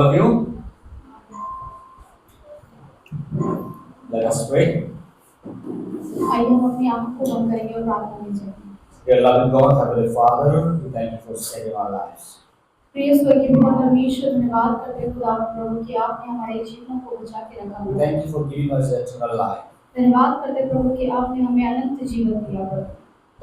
Of you, let us pray. आइए हम अपनी आंखों को बंद करेंगे और प्रार्थना में जाएंगे। Dear loving God, Heavenly Father, we thank you for saving our lives. प्रिय स्वर्गीय पिता परमेश्वर, धन्यवाद करते हैं खुदा प्रभु कि आपने हमारे जीवनों को बचा के रखा We हुआ है। thank you for giving us eternal life धन्यवाद करते हैं प्रभु कि आपने हमें अनंत जीवन दिया है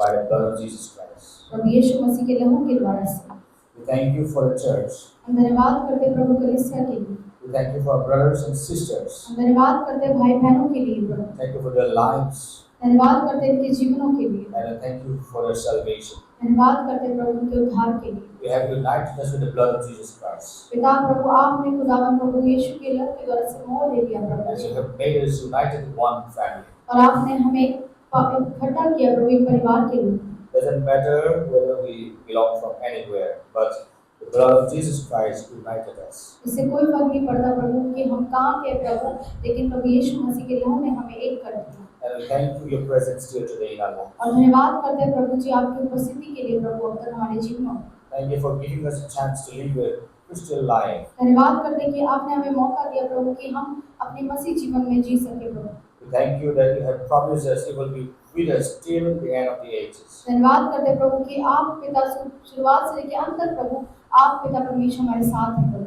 by the blood of Jesus Christ. प्रभु यीशु मसीह के लहू के द्वारा से। We thank you for the church. हम धन्यवाद करते हैं प्रभु कलीसिया के लिए। We thank you for our brothers and sisters. हम धन्यवाद करते हैं भाई बहनों के लिए प्रभु। Thank you for their lives. धन्यवाद करते हैं इनके जीवनों के लिए। And I thank you for their salvation. धन्यवाद करते हैं प्रभु उनके उद्धार के लिए। We have united us with the blood of Jesus Christ. पिता प्रभु आपने खुदावन प्रभु यीशु के लहू के द्वारा से मोह ले लिया प्रभु। And you have made us united in one family. और आपने हमें इकट्ठा किया प्रभु एक परिवार के लिए। Doesn't matter whether we belong from anywhere, but the blood of Jesus Christ united us. इससे कोई फर्क नहीं पड़ता प्रभु कि हम कहाँ के प्रभु, लेकिन प्रभु यीशु मसीह के लहू ने हमें एक कर दिया। And we thank you your presence here today in our life. और धन्यवाद करते हैं प्रभु जी आपकी उपस्थिति के लिए प्रभु अब तक हमारे जीवनों में। Thank you for giving us a chance to live a Christian life. धन्यवाद करते हैं कि आपने हमें मौका दिया प्रभु कि हम अपने मसीह जीवन में जी सके प्रभु। We thank you that you have promised us you will be with us till the end of the ages. धन्यवाद करते हैं प्रभु कि आप पिता शुरुआत से लेकर अंत तक प्रभु आप पिता परमेश्वर हमारे साथ हैं प्रभु।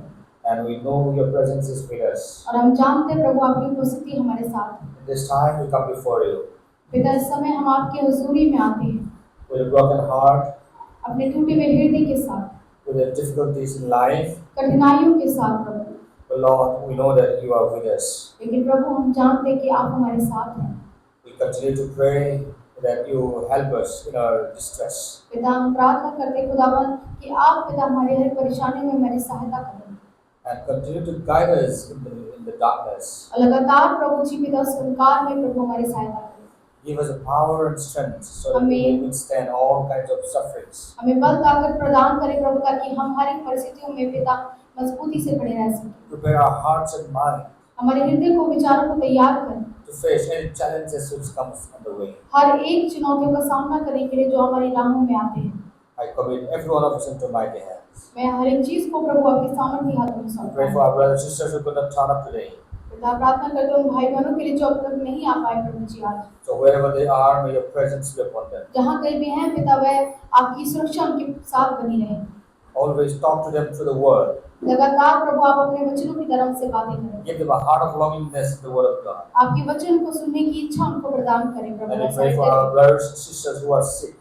And we know your presence is with us. और हम जानते हैं प्रभु आपकी उपस्थिति हमारे साथ है। At this time we come before you पिता इस समय हम आपके हुजूरी में आते हैं with a broken heart, अपने टूटे हुए हृदय के साथ, with the difficulties in life. कठिनाइयों के साथ प्रभु। But Lord, we know that you are with us. लेकिन प्रभु हम जानते हैं कि आप हमारे साथ हैं। We continue to pray that you help us in our distress. पिता हम प्रार्थना करते हैं खुदावन कि आप पिता हमारी हर परेशानी में हमारी सहायता करें And continue to guide us in the darkness. और लगातार प्रभु जी पिता संकार में प्रभु हमारी सहायता करें। Give us the power and strength so that we may withstand all kinds of sufferings. हमें बल ताकत प्रदान करें प्रभु ताकि हम हर एक परिस्थितियों में पिता मजबूती से खड़े रह सकें। Prepare our hearts and mind हमारे हृदय को विचारों को तैयार करें to face any challenges which comes on the way. हर एक चुनौतियों का सामना करने के लिए जो हमारी राहों में आते हैं। I commit every one of us into mighty hands. मैं हर एक चीज को प्रभु आपके सामर्थ्य हाथों में सौंपता Pray हूं। for our brothers and sisters who could not turn up today. पिता प्रार्थना करते हैं उन भाई बहनों के लिए जो अब तक नहीं आ पाए प्रभु जी आज। So wherever they are, may your presence be upon them. जहाँ कहीं भी हैं पिता वह आपकी सुरक्षा उनके साथ बनी रहे। Always talk to them through the word. लगातार प्रभु आप अपने वचनों की तरफ से बातें करें। Give them a heart of longingness in the word of God. आपके वचन को सुनने की इच्छा उनको प्रदान करें प्रभु। And we ऐसा pray for करें। our brothers and sisters who are sick.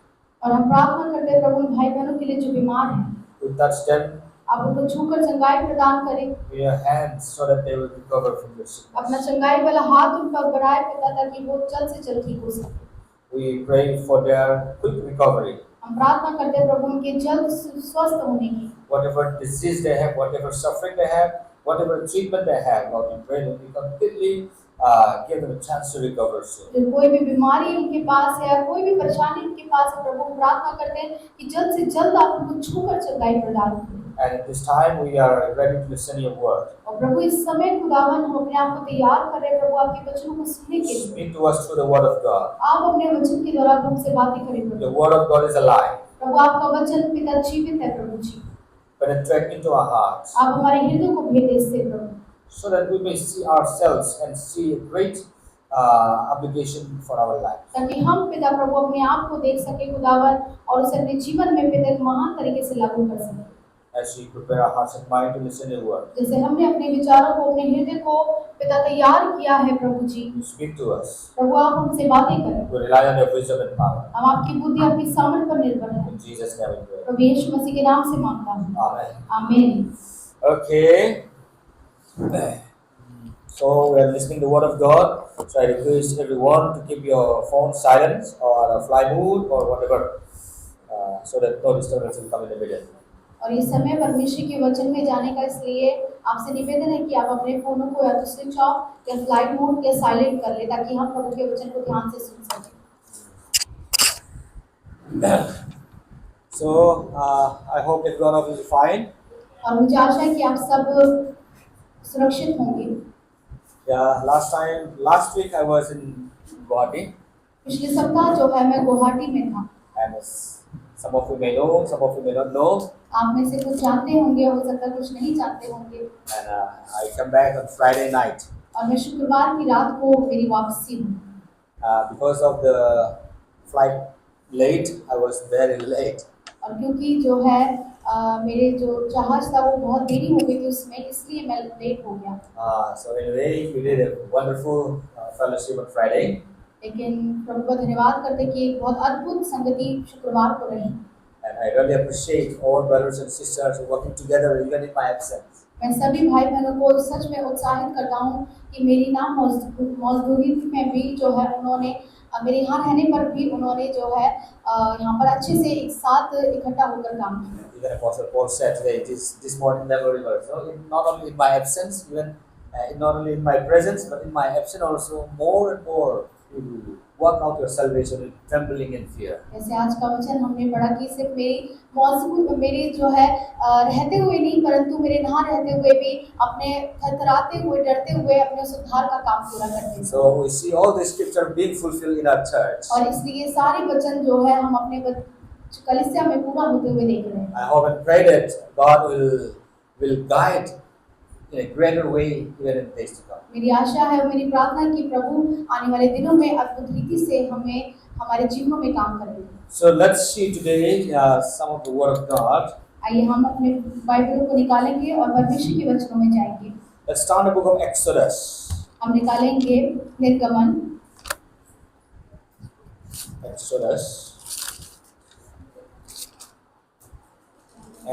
और हम प्रार्थना करते हैं प्रभु उन भाई बहनों के लिए जो बीमार हैं। We touch them आप उनको छूकर चंगाई प्रदान करें। with your hands so that they will recover from their अपना sickness. चंगाई वाला हाथ उन पर बढ़ाए पिता ताकि वो जल्द से जल्द ठीक हो सके। We pray for their quick recovery. हम प्रार्थना करते हैं प्रभु उनके जल्द स्वस्थ होने की। Whatever disease they have, whatever suffering they have, whatever treatment they have, Lord, we pray that we completely give them a chance to recover soon. जो कोई भी बीमारी उनके पास है या कोई भी परेशानी उनके पास है प्रभु प्रार्थना करते हैं कि जल्द से जल्द आप उनको छूकर चंगाई प्रदान करें। And at this time we are ready to listen your word. और प्रभु इस समय खुदावन हम अपने आप को तैयार कर रहे हैं प्रभु आपके वचनों को सुनने के लिए। Speak to us through the word of God. आप अपने वचन के द्वारा हमसे बातें करें The Prabhu. word of God is alive. प्रभु आपका वचन पिता जीवित है प्रभु जी। Penetrate into our hearts आप हमारे हृदय को भेदे इससे प्रभु so that we may see ourselves and see a great application for our life. ताकि हम पिता प्रभु अपने आप को देख सके खुदावन और उसे अपने जीवन में पिता एक महान तरीके से लागू कर सके। As we prepare our hearts and mind to listen your word, जैसे हमने अपने विचारों को अपने हृदय को पिता तैयार किया है प्रभु जी। you speak to us. प्रभु आप हमसे बातें करें। We rely on your wisdom and power. हम आपकी बुद्धि आपकी सामर्थ पर निर्भर है। In Jesus' name we pray. प्रभु यीशु मसीह के नाम से मांगता हूँ। Amen. आमीन। Okay. So we are listening to the word of God. So I request everyone to keep your phone silent or fly mode or whatever, so that no disturbance will come in the middle. और ये समय परमेश्वर के वचन में जाने का, इसलिए आपसे निवेदन है कि आप अपने फोनों को या तो स्विच ऑफ या फ्लाइट मोड या साइलेंट कर ले ताकि हम प्रभु के वचन को ध्यान से सुन सकें। So I hope every one of you is fine. और मुझे आशा है कि आप सब सुरक्षित होंगे। Yeah, last week I was in Guwahati पिछले सप्ताह जो है मैं गुवाहाटी में था। and Some of you may know, some of you may not know. आप में से कुछ जानते होंगे, हो सकता है कुछ नहीं जानते होंगे। And I come back on Friday night. और मैं शुक्रवार की रात को मेरी वापसी हुई। Because of the flight late, I was very late. और क्योंकि जो है मेरे जो जहाज था वो बहुत देरी हो गई थी उसमें, इसलिए मैं लेट हो गया। So anyway, we did a wonderful fellowship on Friday. लेकिन प्रभु का धन्यवाद करते कि एक बहुत अद्भुत संगति शुक्रवार को रही। And I really appreciate all brothers and sisters working together even in my absence. मैं सभी भाई बहनों को सच में उत्साहित करता हूँ कि मेरी ना मौजूदगी में भी जो है उन्होंने मेरे यहाँ रहने पर भी उन्होंने जो है यहाँ पर अच्छे से एक साथ इकट्ठा होकर काम किया। Even Apostle Paul said today, this morning memory verse. So not only in my absence, even not only in my presence, but in my absence also, more and more you will work out your salvation with trembling and fear. जैसे आज का वचन हमने पढ़ा कि सिर्फ मेरी जो है रहते हुए नहीं, परंतु मेरे ना रहते हुए भी अपने थरथराते हुए डरते हुए अपने उस उद्धार का काम पूरा करते हैं। So we see all the scripture being fulfilled in our church. और इसलिए सारे वचन जो है हम अपने कलीसिया में पूरा होते हुए देख रहे हैं। I hope and pray that God will guide in a greater way even in days to come. मेरी आशा है और मेरी प्रार्थना है कि प्रभु आने वाले दिनों में अद्भुत रीति से हमें हमारे जीवनों में काम करेंगे। So let's see today some of the word of God. आइए हम अपने बाइबलों को निकालेंगे और परमेश्वर के वचनों में जाएंगे। Let's start the book of Exodus. हम निकालेंगे निर्गमन।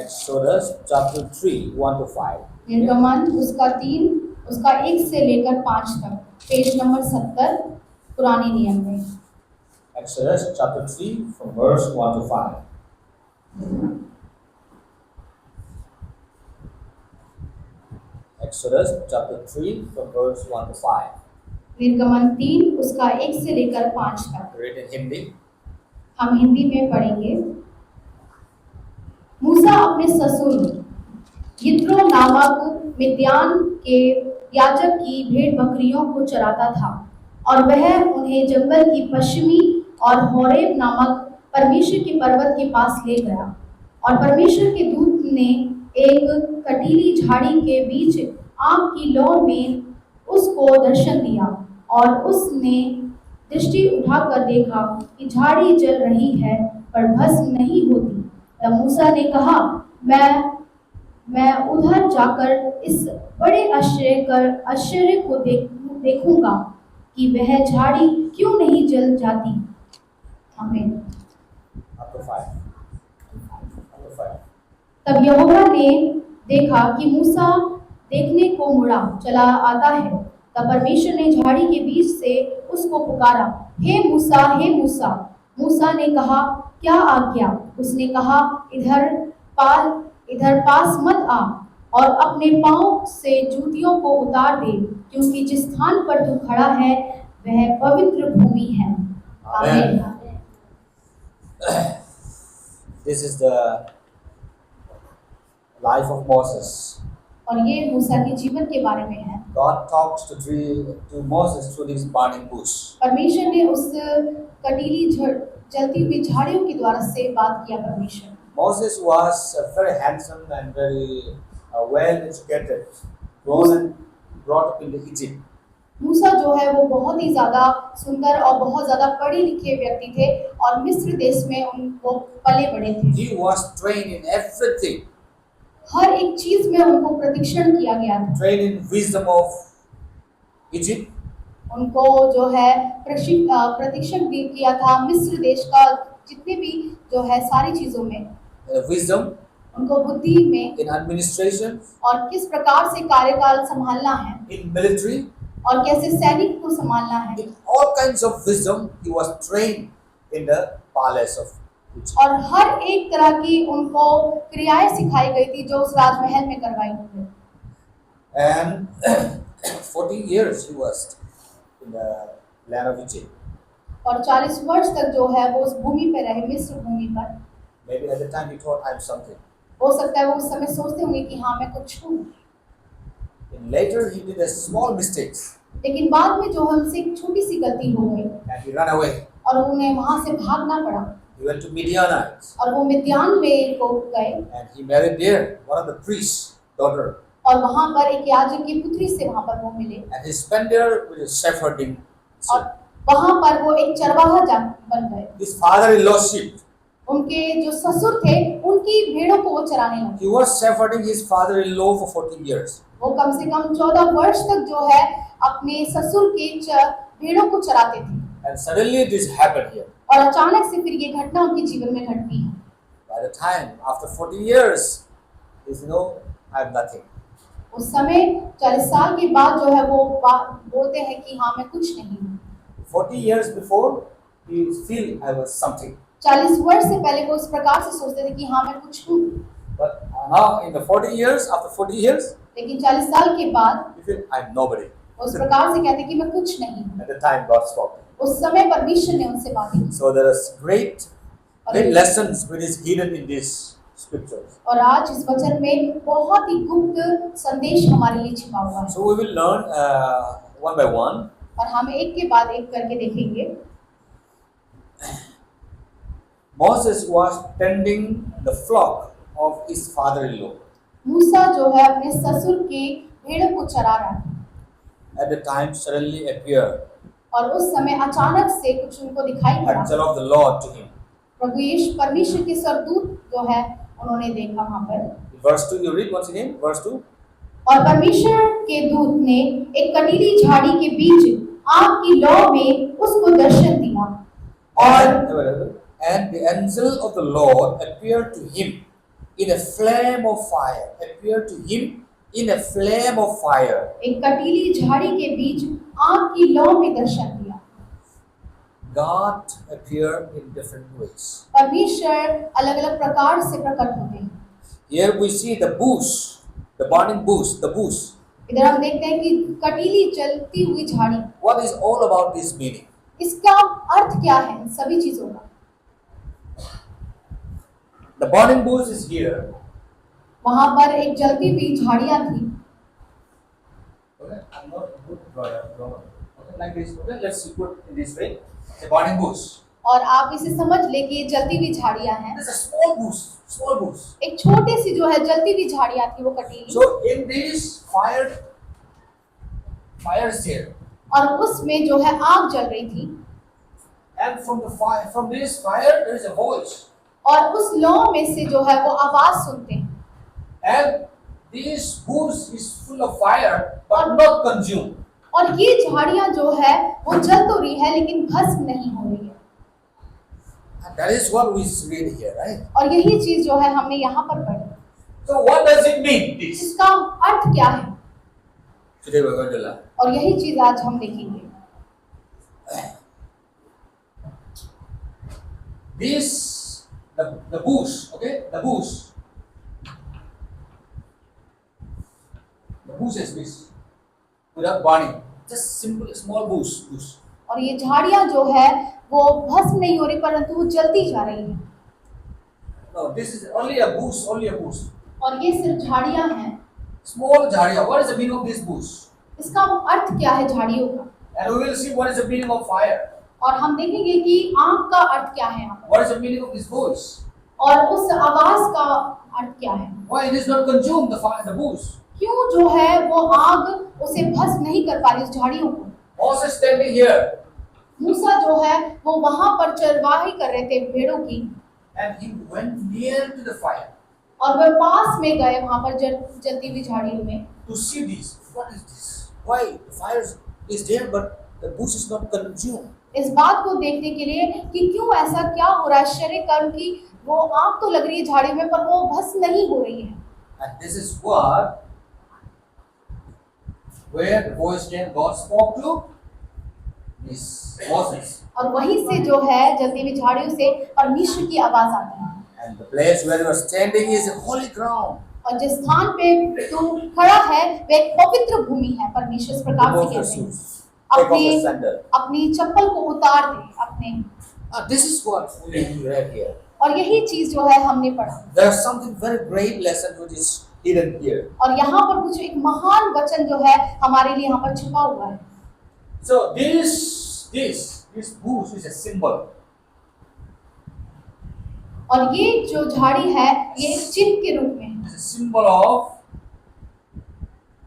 Exodus chapter 3, 1 to 5. निर्गमन उसका 3 उसका 1 से लेकर 5 तक, पेज नंबर 70 पुराने नियम में। Exodus chapter 3 from verse 1 to 5. Exodus chapter 3 from verse 1 to 5. निर्गमन 3 उसका 1 से लेकर 5 तक। Read in Hindi. हम हिंदी में पढ़ेंगे। मूसा अपने ससुर यित्रो नामक मिद्यान के याजक की भेड़ बकरियों को चराता था, और वह उन्हें जंगल की पश्चिमी और होरेब नामक परमेश्वर के पर्वत के पास ले गया। और परमेश्वर के दूत ने एक कटीली झाड़ी के बीच आग की लौ में उसको दर्शन दिया, और उसने दृष्टि उठाकर देखा कि झाड़ी जल रही है पर भस्म नहीं होती। तब मूसा ने कहा, मैं उधर जाकर इस बड़े आश्चर्य को देखूंगा कि वह झाड़ी क्यों नहीं जल जाती। आमीन। तब यहोवा ने देखा कि मूसा देखने को मुड़ा चला आता है। तब परमेश्वर ने झाड़ी के बीच से उसको पुकारा, हे मूसा, हे मूसा। मूसा ने कहा, क्या आज्ञा? उसने कहा, इधर पास मत आ, और अपने पांव से जूतियों को उतार दे, क्योंकि जिस स्थान पर तू खड़ा है वह पवित्र भूमि है। आमीन। This is the life of Moses. और ये मूसा के जीवन के बारे में है। God talks to Moses through this burning bush. परमेश्वर ने उस कटीली जलती हुई झाड़ियों के द्वारा से बात किया। परमेश्वर Moses was very handsome and very well educated, grown and brought up in Egypt. मूसा जो है वो बहुत ही ज्यादा सुंदर और बहुत ज्यादा पढ़े लिखे व्यक्ति थे, और मिस्र देश में उनको पले बड़े थे। He was trained in everything. हर एक चीज में उनको प्रशिक्षण किया गया था। Trained in wisdom of Egypt. उनको जो है प्रशिक्षण किया था मिस्र देश का जितने भी जो है सारी चीजों में। Wisdom. उनको बुद्धि में, in administration, और किस प्रकार से कार्यकाल संभालना है, in military, और कैसे सैनिक को संभालना है। in all kinds of wisdom he was trained in the palace of Egypt. और हर एक तरह की उनको क्रियाएं सिखाई गई थी जो उस राजमहल में करवाई गई। And 40 years he was in the land of Egypt. और 40 वर्ष तक जो है वो उस भूमि पर रहे, मिस्र भूमि पर। Maybe at the time he thought I'm something. हो सकता है वो उस समय सोचते होंगे कि हाँ मैं कुछ हूँ। And later he did a small mistakes. लेकिन बाद में जो है उनसे एक छोटी सी गलती हो गई, And he ran away. और उन्हें वहां से भागना पड़ा। He went to Midianites और वो मिद्यान में को गए and he married there one of the priest's daughter. और वहां पर एक याजक की पुत्री से वहां पर वो मिले And he spent there with his shepherding. और वहां पर वो एक चरवाहा बन गए। His father-in-law sheep. उनके जो ससुर थे उनकी भेड़ों को वो चराने लगे। He was shepherding his father-in-law for 14 years. वो कम से कम 14 वर्ष तक जो है अपने ससुर के भेड़ों को चराते थे। And suddenly this happened here. और अचानक से फिर ये घटना उनके जीवन में घटती है। By the time after 14 years, I have nothing. उस समय 40 साल के बाद जो है वो बोलते हैं कि हाँ मैं कुछ नहीं हूँ। 40 years before, he feel I was something. 40 वर्ष से पहले वो इस प्रकार से सोचते थे कि हाँ मैं कुछ हूँ। But now in the 40 years, after 40 years, लेकिन 40 साल के बाद he feel I'm nobody. उस प्रकार से कहते हैं कि मैं कुछ नहीं हूँ। At the time God spoke. उस समय परमेश्वर ने उनसे बातें की। So there is great lessons which is hidden in these scriptures. और आज इस वचन में बहुत ही गुप्त संदेश हमारे लिए छिपा हुआ है। So we will learn one by one. और हम एक के बाद एक करके देखेंगे। Moses was tending the flock of his father-in-law. मूसा जो है अपने ससुर के भेड़ों को चरा रहा था। At the time suddenly appeared और उस समय अचानक से कुछ उनको दिखाई पड़ा। angel of the Lord to him. प्रभु यीशु परमेश्वर के स्वर्गदूत जो है उन्होंने देखा वहां पर। Verse 2, you read once again, verse 2. और परमेश्वर के दूत ने एक कटीली झाड़ी के बीच आग की लौ में उसको दर्शन दिया। And the angel of the Lord appeared to him in a flame of fire. Appeared to him in a flame of fire. एक कटीली झाड़ी के बीच आग की लौ में दर्शन दिया। God appeared in different ways. परमेश्वर अलग-अलग प्रकार से प्रकट होते हैं। Here we see the bush, the burning bush, the bush. इधर हम देखते हैं कि कटीली जलती हुई झाड़ी। What is all about this meaning? इसका अर्थ क्या है इन सभी चीजों का? The burning bush is here. वहां पर एक जलती हुई झाड़ियां थी। Okay, I'm not a good drawer. Okay, like this. Okay, let's put in this way. The burning bush. और आप इसे समझ ले कि ये जलती हुई झाड़ियां हैं। There's a small bush. Small bush. एक छोटी सी जो है जलती हुई झाड़ियां थी वो कटीली। So in this fire is there. और उसमें जो है आग जल रही थी। And from this fire, there is a voice. और उस लौ में से जो है वो आवाज सुनते हैं। And this bush is full of fire, but not consumed. और ये झाड़ियां जो है वो जल तो रही है लेकिन भस्म नहीं हो रही है। And that is what we read here, right? और यही चीज जो है हमने यहाँ पर पढ़ी। So what does it mean? This. इसका अर्थ क्या है? Today we are going to learn. और यही चीज आज हम देखेंगे। This, the bush, okay, the bush. The bush is this, without burning, just simple small bush. और ये झाड़ियां जो है वो भस्म नहीं हो रही परंतु वो जलती जा रही है। No, this is only a bush, only a bush. और ये सिर्फ झाड़ियां हैं। Small jhadiya. What is the meaning of this bush? इसका अर्थ क्या है झाड़ियों का? And we will see what is the meaning of fire. और हम देखेंगे कि आग का अर्थ क्या है यहाँ पर। What is the meaning of this voice? और उस आवाज का अर्थ क्या है? Why it is not consumed the fire, the bush? क्यों जो है वो आग उसे भस्म नहीं कर पा रही उस झाड़ियों को? Moses standing here. मूसा जो है वो वहां पर चरवाही कर रहे थे भेड़ों की। And he went near to the fire. और वह पास में गए वहां पर जलती हुई झाड़ियों में। To see this. What is this? Why the fire is there but the bush is not consumed? इस बात को देखने के लिए कि क्यों ऐसा क्या हो रहा है आश्चर्य कर्म की वो आग तो लग रही है झाड़ी में पर वो भस्म नहीं हो रही है। And this is what where the voice came God spoke to this Moses. और वहीं से जो है जलती हुई झाड़ियों से परमेश्वर की आवाज आती है। And the place where you are standing is a holy ground. और जिस स्थान पे तू खड़ा है वह एक पवित्र भूमि है। परमेश्वर इस प्रकार से कहते हैं अपनी चप्पल को उतार दे अपने। This is what we read here. और यही चीज जो है हमने पढ़ा। There is something very great lesson which is hidden here. और यहाँ पर कुछ एक महान वचन जो है हमारे लिए यहाँ पर छुपा हुआ है। So this bush is a symbol. और ये जो झाड़ी है ये एक चिन्ह के रूप में है। It's a symbol of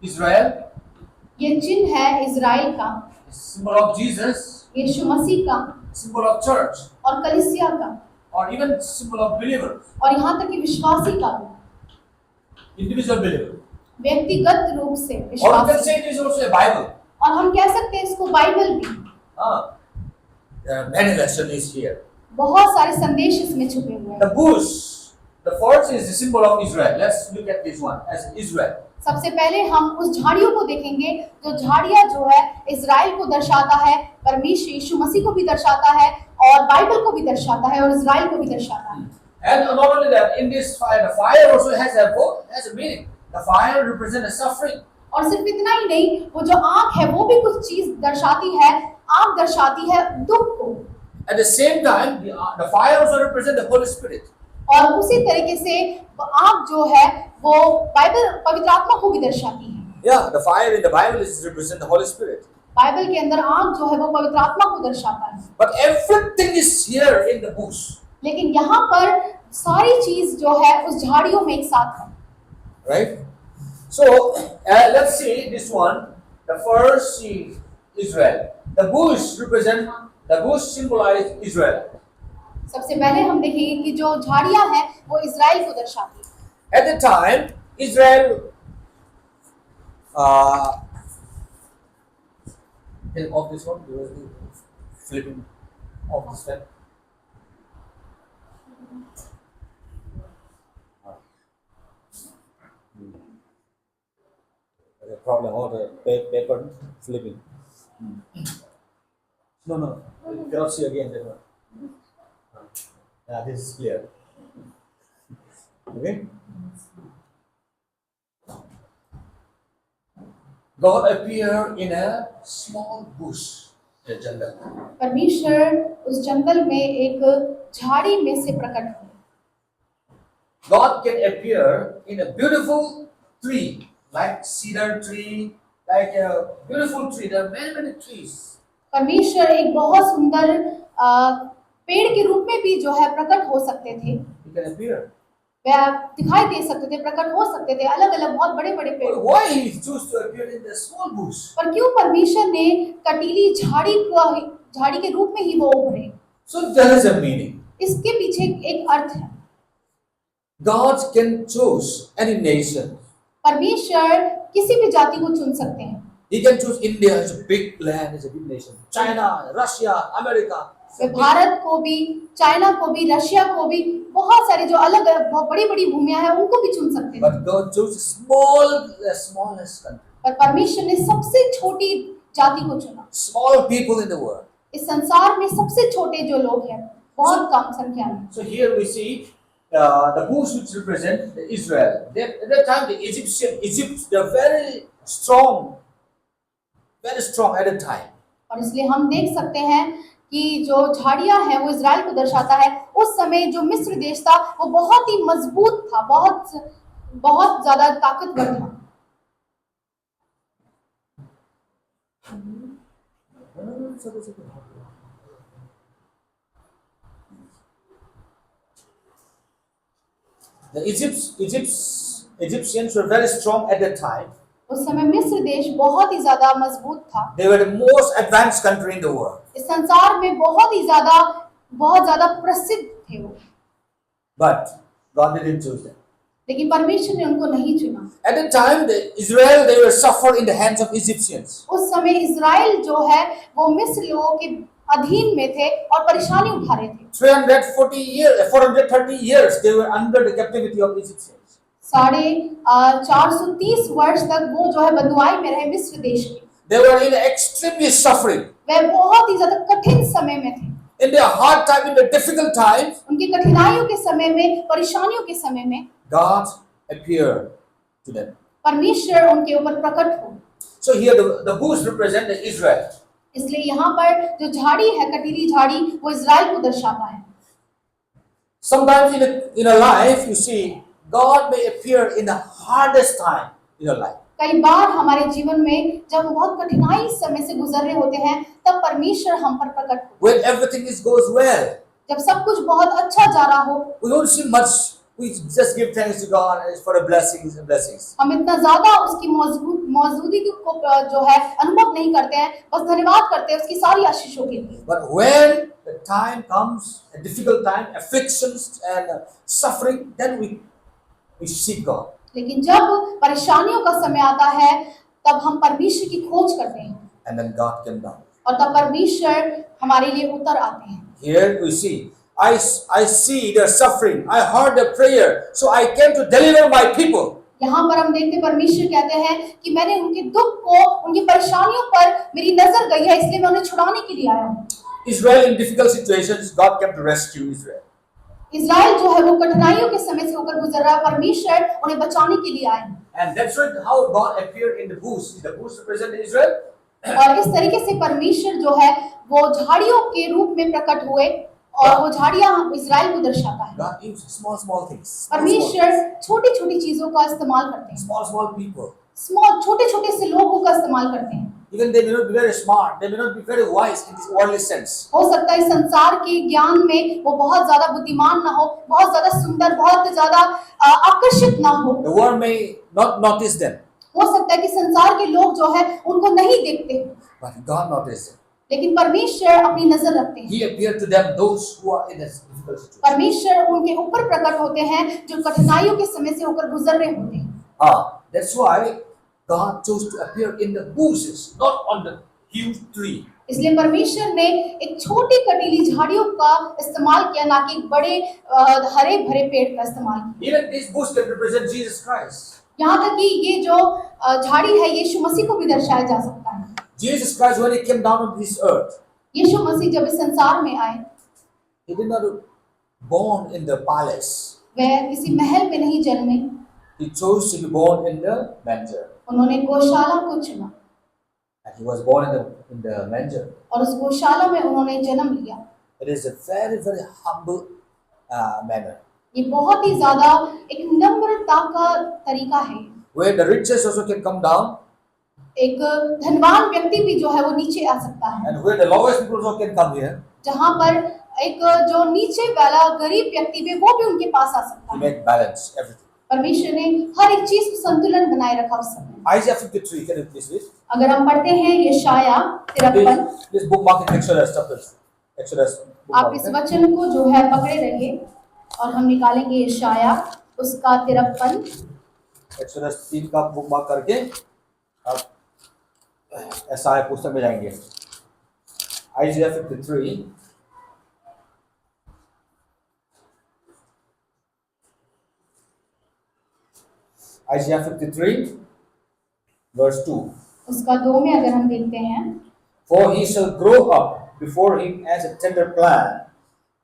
Israel, ये चिन्ह है इज़राइल का, a symbol of Jesus, यीशु मसीह का symbol of church, और कलीसिया का, or even symbol of believers, और यहाँ तक कि विश्वासी का भी, individual believer. व्यक्तिगत रूप से Or you can विश्वासी। say it is also a Bible. और हम कह सकते हैं इसको बाइबल भी। There are many lessons here. बहुत सारे संदेश इसमें छुपे हुए हैं। The bush, the first is the symbol of Israel. Let's look at this one as Israel. सबसे पहले हम उस झाड़ियों को देखेंगे जो झाड़ियाँ जो है इज़राइल को दर्शाता है, परमेश्वर यीशु मसीह को भी दर्शाता है और बाइबल को भी दर्शाता है और इज़राइल को भी दर्शाता है। And not only that, in this fire, the fire also has a meaning. The fire represents a suffering. और सिर्फ इतना ही नहीं, वो जो आग है वो भी कुछ चीज दर्शाती है, आग दर्शाती है दुख को। At the same time, the fire also represents the Holy Spirit. और उसी तरीके से आग जो है वो बाइबल पवित्र आत्मा को भी दर्शाती है। Yeah, the fire in the Bible is represent the Holy Spirit. Bible के अंदर आग जो है वो पवित्र आत्मा को दर्शाता है। But everything is here in the bush. लेकिन यहाँ पर सारी चीज जो है उस झाड़ियों में एक साथ है। Right? So, let's see this one. The first see Israel. The bush symbolize Israel. सबसे पहले हम देखेंगे कि जो झाड़ियां हैं वो इज़राइल को दर्शाती है। At the time, Israel of this one, flipping of this one. The problem or the paper flipping. No. You cannot see again that one. Yeah, this is clear. Okay. God appeared in a small bush, a jungle. परमेश्वर उस जंगल में एक झाड़ी में से प्रकट हुए। God can appear in a beautiful tree, like cedar tree, like a beautiful tree. There are many trees. परमेश्वर एक बहुत सुंदर पेड़ के रूप में भी जो है प्रकट हो सकते थे। He can appear. वह दिखाई दे सकते थे, प्रकट हो सकते थे, अलग अलग बहुत बड़े बड़े पेड़। But why he chose to appear in the small bush? पर क्यों परमेश्वर ने कटीली झाड़ी के रूप में ही वो उभरे? So there is a meaning. इसके पीछे एक अर्थ है। God can choose any nation. परमेश्वर किसी भी जाति को चुन सकते हैं। He can choose India as a big land, as a big nation. China, Russia, America. वे भारत को भी, चाइना को भी, रशिया को भी, बहुत सारी जो अलग अलग बहुत बड़ी बड़ी भूमियां हैं उनको भी चुन सकते हैं। But God chose the smallest country. पर परमेश्वर ने सबसे छोटी जाति को चुना। Small people in the world. इस संसार में सबसे छोटे जो लोग हैं बहुत कम संख्या में। So here we see the bush which represent Israel. At that time, the Egypt, they are very strong at that time. और इसलिए हम देख सकते हैं कि जो झाड़ियां हैं वो इज़राइल को दर्शाता है। उस समय जो मिस्र देश था वो बहुत ही मजबूत था, बहुत ज्यादा ताकतवर था। The Egyptians were very strong at that time. उस समय मिस्र देश बहुत ही ज्यादा मजबूत था। They were the most advanced country in the world. इस संसार में बहुत ज्यादा प्रसिद्ध थे वो। But God didn't choose them. लेकिन परमेश्वर ने उनको नहीं चुना। At the time, Israel, they were suffered in the hands of Egyptians. उस समय इज़राइल जो है वो मिस्र लोगों के अधीन में थे और परेशानी उठा रहे थे। 430 years they were under the captivity of Egyptians. 430 वर्ष तक वो जो है बंधुआई में रहे मिस्र देश के। They were in extremely suffering. वे बहुत ही ज्यादा कठिन समय में थे। In their hard time, in their difficult times, उनकी कठिनाइयों के समय में, परेशानियों के समय में God appeared to them. परमेश्वर उनके ऊपर प्रकट हो। So here the bush represents Israel. इसलिए यहाँ पर जो झाड़ी है, कटीली झाड़ी, वो इज़राइल को दर्शाता है। Sometimes in a life, you see, God may appear in the hardest time in your life. कई बार हमारे जीवन में जब हम बहुत कठिनाई समय से गुजर रहे होते हैं, तब परमेश्वर हम पर प्रकट हो। When everything goes well, जब सब कुछ बहुत अच्छा जा रहा हो, we don't see much. We just give thanks to God for the blessings and blessings. हम इतना ज्यादा उसकी मौजूदगी को जो है अनुभव नहीं करते हैं, बस धन्यवाद करते हैं उसकी सारी आशीषों के लिए। But when the time comes, a difficult time, afflictions and suffering, then we seek God. लेकिन जब परेशानियों का समय आता है, तब हम परमेश्वर की खोज करते हैं, And then God came down. और तब परमेश्वर हमारे लिए उतर आते हैं। Here we see, I see their suffering. I heard their prayer, so I came to deliver my people. यहाँ पर हम देखते परमेश्वर कहते हैं कि मैंने उनके दुख को, उनकी परेशानियों पर मेरी नजर गई है, इसलिए मैं उन्हें छुड़ाने के लिए आया हूँ। Israel in difficult situations, God came to rescue Israel. Israel जो है वो कठिनाइयों के समय से होकर गुजर रहा है, परमेश्वर उन्हें बचाने के लिए आए। And that's right how God appeared in the bush. The bush represented Israel. और इस तरीके से परमेश्वर जो है वो झाड़ियों के रूप में प्रकट हुए, और वो झाड़ियां इज़राइल को दर्शाता है। God gives small things. परमेश्वर छोटी छोटी चीजों का इस्तेमाल करते हैं, Small people. छोटे छोटे से लोगों का इस्तेमाल करते हैं। Even they may not be very smart, they may not be very wise in this worldly sense. हो सकता है संसार के ज्ञान में वो बहुत ज्यादा बुद्धिमान ना हो, बहुत ज्यादा सुंदर, बहुत ज्यादा आकर्षित ना हो। The world may not notice them, हो सकता है कि संसार के लोग जो है उनको नहीं देखते, but God noticed them. लेकिन परमेश्वर अपनी नजर रखते हैं। He appeared to them, those who are in a difficult situation. परमेश्वर उनके ऊपर प्रकट होते हैं जो कठिनाइयों के समय से होकर गुजर रहे होते हैं। That's why God chose to appear in the bushes, not on the huge tree. इसलिए परमेश्वर ने एक छोटी कटीली झाड़ियों का इस्तेमाल किया, ना कि बड़े हरे भरे पेड़ का इस्तेमाल किया। Even this bush can represent Jesus Christ. यहाँ तक कि ये जो झाड़ी है यीशु मसीह को भी दर्शाया जा सकता है। Jesus Christ, when he came down on this earth, यीशु मसीह जब इस संसार में आए, he did not born in the palace. वह किसी महल में नहीं जन्मे, He chose to be born in the manger. उन्होंने गौशाला को चुना, And he was born in the manger. और उस गौशाला में उन्होंने जन्म लिया। It is a very humble manner. ये बहुत ही ज्यादा एक नम्रता का तरीका है। Where the richest also can come down, एक धनवान व्यक्ति भी जो है वो नीचे आ सकता है, and where the lowest people also can come here. जहाँ पर एक जो नीचे वाला गरीब व्यक्ति भी वो भी उनके पास आ सकता He है। made balance everything. परमेश्वर ने हर एक चीज संतुलन बनाए रखा उस समय। Isaiah 53, can you please read? अगर हम पढ़ते हैं यशाया 53, Please bookmark in Exodus chapter. Exodus. आप इस वचन को जो है पकड़े रहिए और हम निकालेंगे यशाया उसका 53। Exodus 3 का बुकमार्क करके आप एसाया पुस्तक में जाएंगे। Isaiah 53 Isaiah 53 verse 2. उसका 2 में अगर हम देखते हैं, For he shall grow up before him as a tender plant,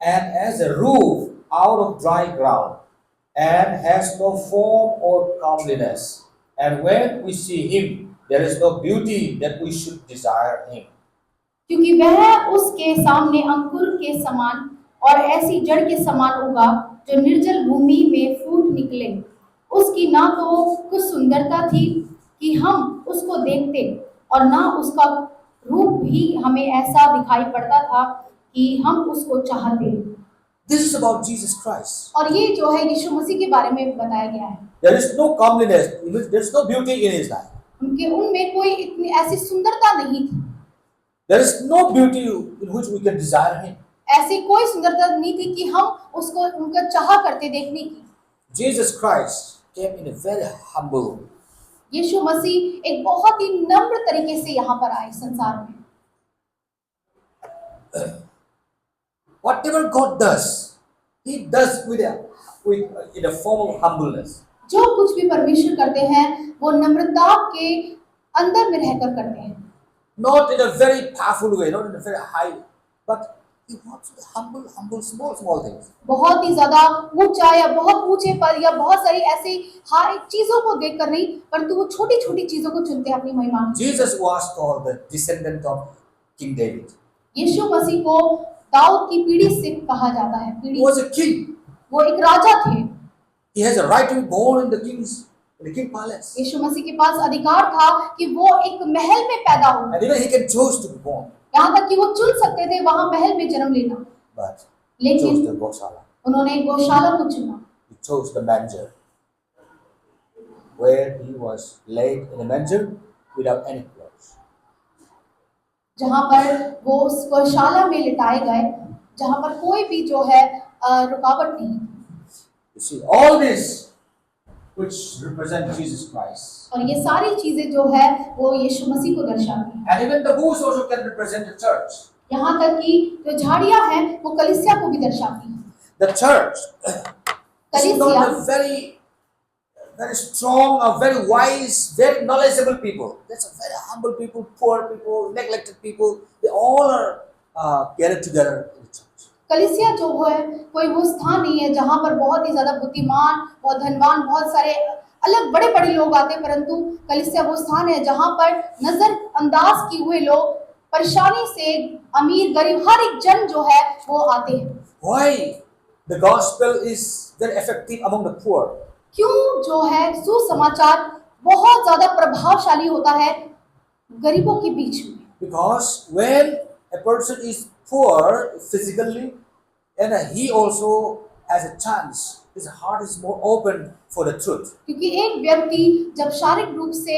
and as a roof out of dry ground, and has no form or comeliness. And when we see him, there is no beauty that we should desire him. क्योंकि वह उसके सामने अंकुर के समान और ऐसी जड़ के समान उगा जो निर्जल भूमि में फूट निकले। उसकी ना तो कुछ सुंदरता थी कि हम उसको देखते, और ना उसका रूप भी हमें ऐसा दिखाई पड़ता था कि हम उसको चाहते। This is about Jesus Christ. और ये जो है यीशु मसीह के बारे में बताया गया है। There is no comeliness, there is no beauty in his life. उनमें कोई इतनी ऐसी सुंदरता नहीं थी, There is no beauty in which we can desire him. ऐसी कोई सुंदरता नहीं थी कि हम उसको उनका चाह करते देखने की। Jesus Christ came in a very humble. यीशु मसीह एक बहुत ही नम्र तरीके से यहाँ पर आए संसार में। Whatever God does, he does in a form of humbleness. जो कुछ भी परमेश्वर करते हैं वो नम्रता के अंदर में रहकर करते हैं। Not in a very powerful way, not in a very high, but he wants to humble, small things. बहुत ही ज्यादा ऊंचा या बहुत ऊंचे पर या बहुत सारी ऐसी हाई चीजों को देखकर नहीं, परंतु वो छोटी छोटी चीजों को चुनते हैं अपनी महिमा के लिए। Jesus was called the descendant of King David. यीशु मसीह को दाऊद की पीढ़ी से कहा जाता है। He was a king. वो एक राजा थे। He has a right to be born in the king palace. यीशु मसीह के पास अधिकार था कि वो एक महल में पैदा हो, And even he can choose to be born. यहाँ तक कि वो चुन सकते थे वहां महल में जन्म लेना। But He chose लेकिन the Gosala. उन्होंने गौशाला को चुना, He chose the manger, where he was laid in a manger without any clothes. जहाँ पर वो उस गौशाला में लिटाए गए, जहाँ पर कोई भी जो है रुकावट नहीं थी। You see, all this which represent Jesus Christ. और ये सारी चीजें जो है वो यीशु मसीह को दर्शाती हैं। And even the bush also can represent the church. यहाँ तक कि जो झाड़ियाँ हैं वो कलीसिया को भी दर्शाती हैं। The church is not a very strong, a very wise, very knowledgeable people. That's a very humble people, poor people, neglected people. They all are gathered together in the church. कलीसिया जो है कोई वो स्थान नहीं है जहाँ पर बहुत ही ज्यादा बुद्धिमान, बहुत धनवान, बहुत सारे अलग बड़े बड़े लोग आते हैं, परंतु कलीसिया वो स्थान है जहाँ पर नजरअंदाज किए हुए लोग, परेशानी से अमीर गरीब हर एक जन जो है वो आते हैं। Why the gospel is very effective among the poor? क्यों जो है सुसमाचार बहुत ज्यादा प्रभावशाली होता है गरीबों के बीच में? Because when a person is poor physically, and he also has a chance, his heart is more open for the truth. क्योंकि एक व्यक्ति जब शारीरिक रूप से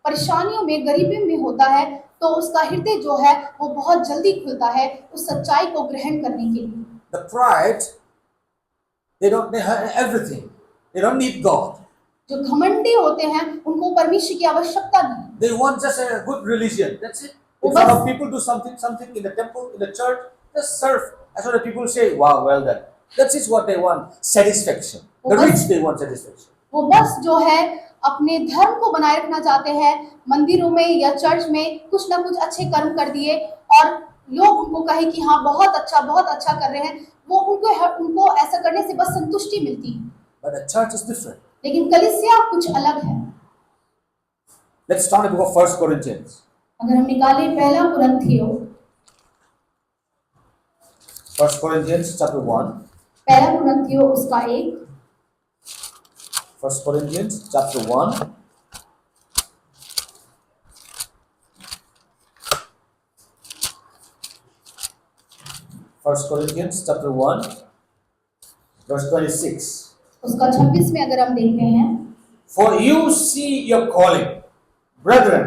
परेशानियों में, गरीबी में होता है तो उसका हृदय जो है वो बहुत जल्दी खुलता है उस सच्चाई को ग्रहण करने के लिए। The pride, they have everything. They don't need God. जो घमंडी होते हैं उनको परमेश्वर की आवश्यकता नहीं। They want just a good religion. That's it. Oh, If some but- of people do something in the temple, in the church, just serve. That's what the people say. Wow, well done. That is what they want. Satisfaction. The Oh, but- rich, they want satisfaction. वो बस जो है अपने धर्म को बनाए रखना चाहते हैं, मंदिरों में या चर्च में कुछ ना कुछ अच्छे कर्म कर दिए और लोग उनको कहे कि हाँ बहुत अच्छा कर रहे हैं, वो उनको ऐसा करने से बस संतुष्टि मिलती है। But the church is different. लेकिन कलीसिया कुछ अलग है। Let's start the book of 1 Corinthians. अगर हम निकाले पहला कुरिन्थियों 1 Corinthians chapter 1. पहला कुरिन्थियों उसका 1 1 Corinthians chapter 1. First Corinthians chapter 1, verse 26. उसका 26 में अगर हम देखते हैं, For you see your calling, brethren,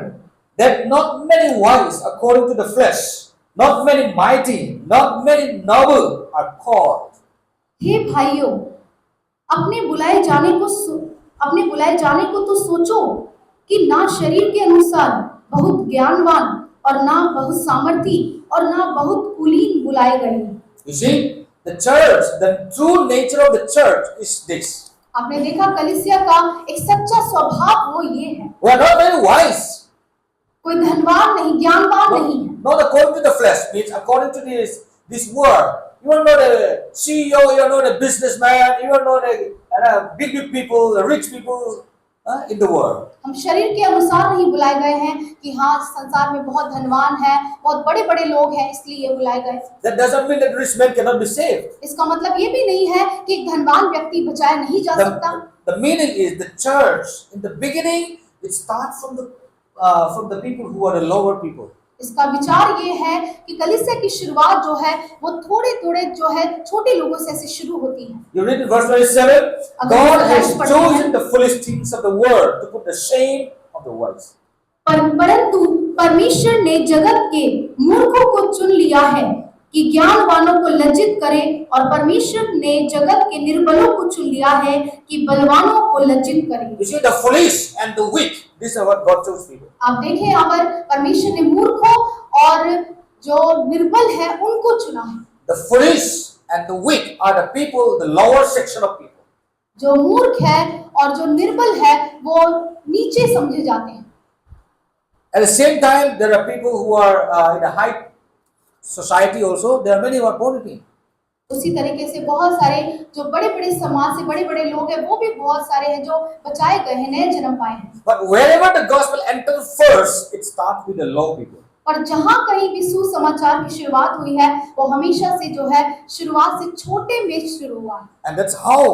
that not many wise according to the flesh, not many mighty, not many noble are called. हे भाइयों, अपने बुलाए जाने को तो सोचो कि ना शरीर के अनुसार बहुत ज्ञानवान और ना बहुत सामर्थी और ना बहुत कुलीन बुलाए गए। You see, the church, the true nature of the church is this. आपने देखा कलीसिया का एक सच्चा स्वभाव वो ये है, We are not very wise. कोई धनवान नहीं, ज्ञानवान नहीं है। Not according to the flesh, means according to this world. You are not a CEO, you are not a businessman, you are not a big people, the rich people in the world. हम शरीर के अनुसार नहीं बुलाए गए हैं कि हाँ संसार में बहुत धनवान है, बहुत बड़े बड़े लोग हैं इसलिए ये बुलाए गए। That doesn't mean that rich man cannot be saved. इसका मतलब ये भी नहीं है कि एक धनवान व्यक्ति बचाया नहीं जा सकता। The meaning is the church in the beginning it starts from the people who are the lower people. इसका विचार ये है कि कलीसिया की शुरुआत जो है वो थोड़े थोड़े जो है छोटे लोगों से ऐसे शुरू होती है। You read in verse 27, God has chosen the foolish things of the world to put the shame of the wise. परंतु परमेश्वर ने जगत के मूर्खों को चुन लिया है कि ज्ञानवानों को लज्जित करे, और परमेश्वर ने जगत के निर्बलों को चुन लिया है कि बलवानों को लज्जित करे। You see, the foolish and the weak, these are what God chose people. आप देखें यहाँ पर परमेश्वर ने मूर्खों और जो निर्बल है उनको चुना है। The foolish and the weak are the people, the lower section of people. जो मूर्ख है और जो निर्बल है वो नीचे समझे जाते हैं। At the same time, there are people who are in a high society also. There are many who are born again. उसी तरीके से बहुत सारे जो बड़े बड़े समाज से बड़े बड़े लोग हैं वो भी बहुत सारे हैं जो बचाए गए हैं, नए जन्म पाए हैं। But wherever the gospel enters first, it starts with the low people. और जहाँ कहीं भी सुसमाचार की शुरुआत हुई है वो हमेशा से जो है शुरुआत से छोटे में शुरू हुआ है। And that's how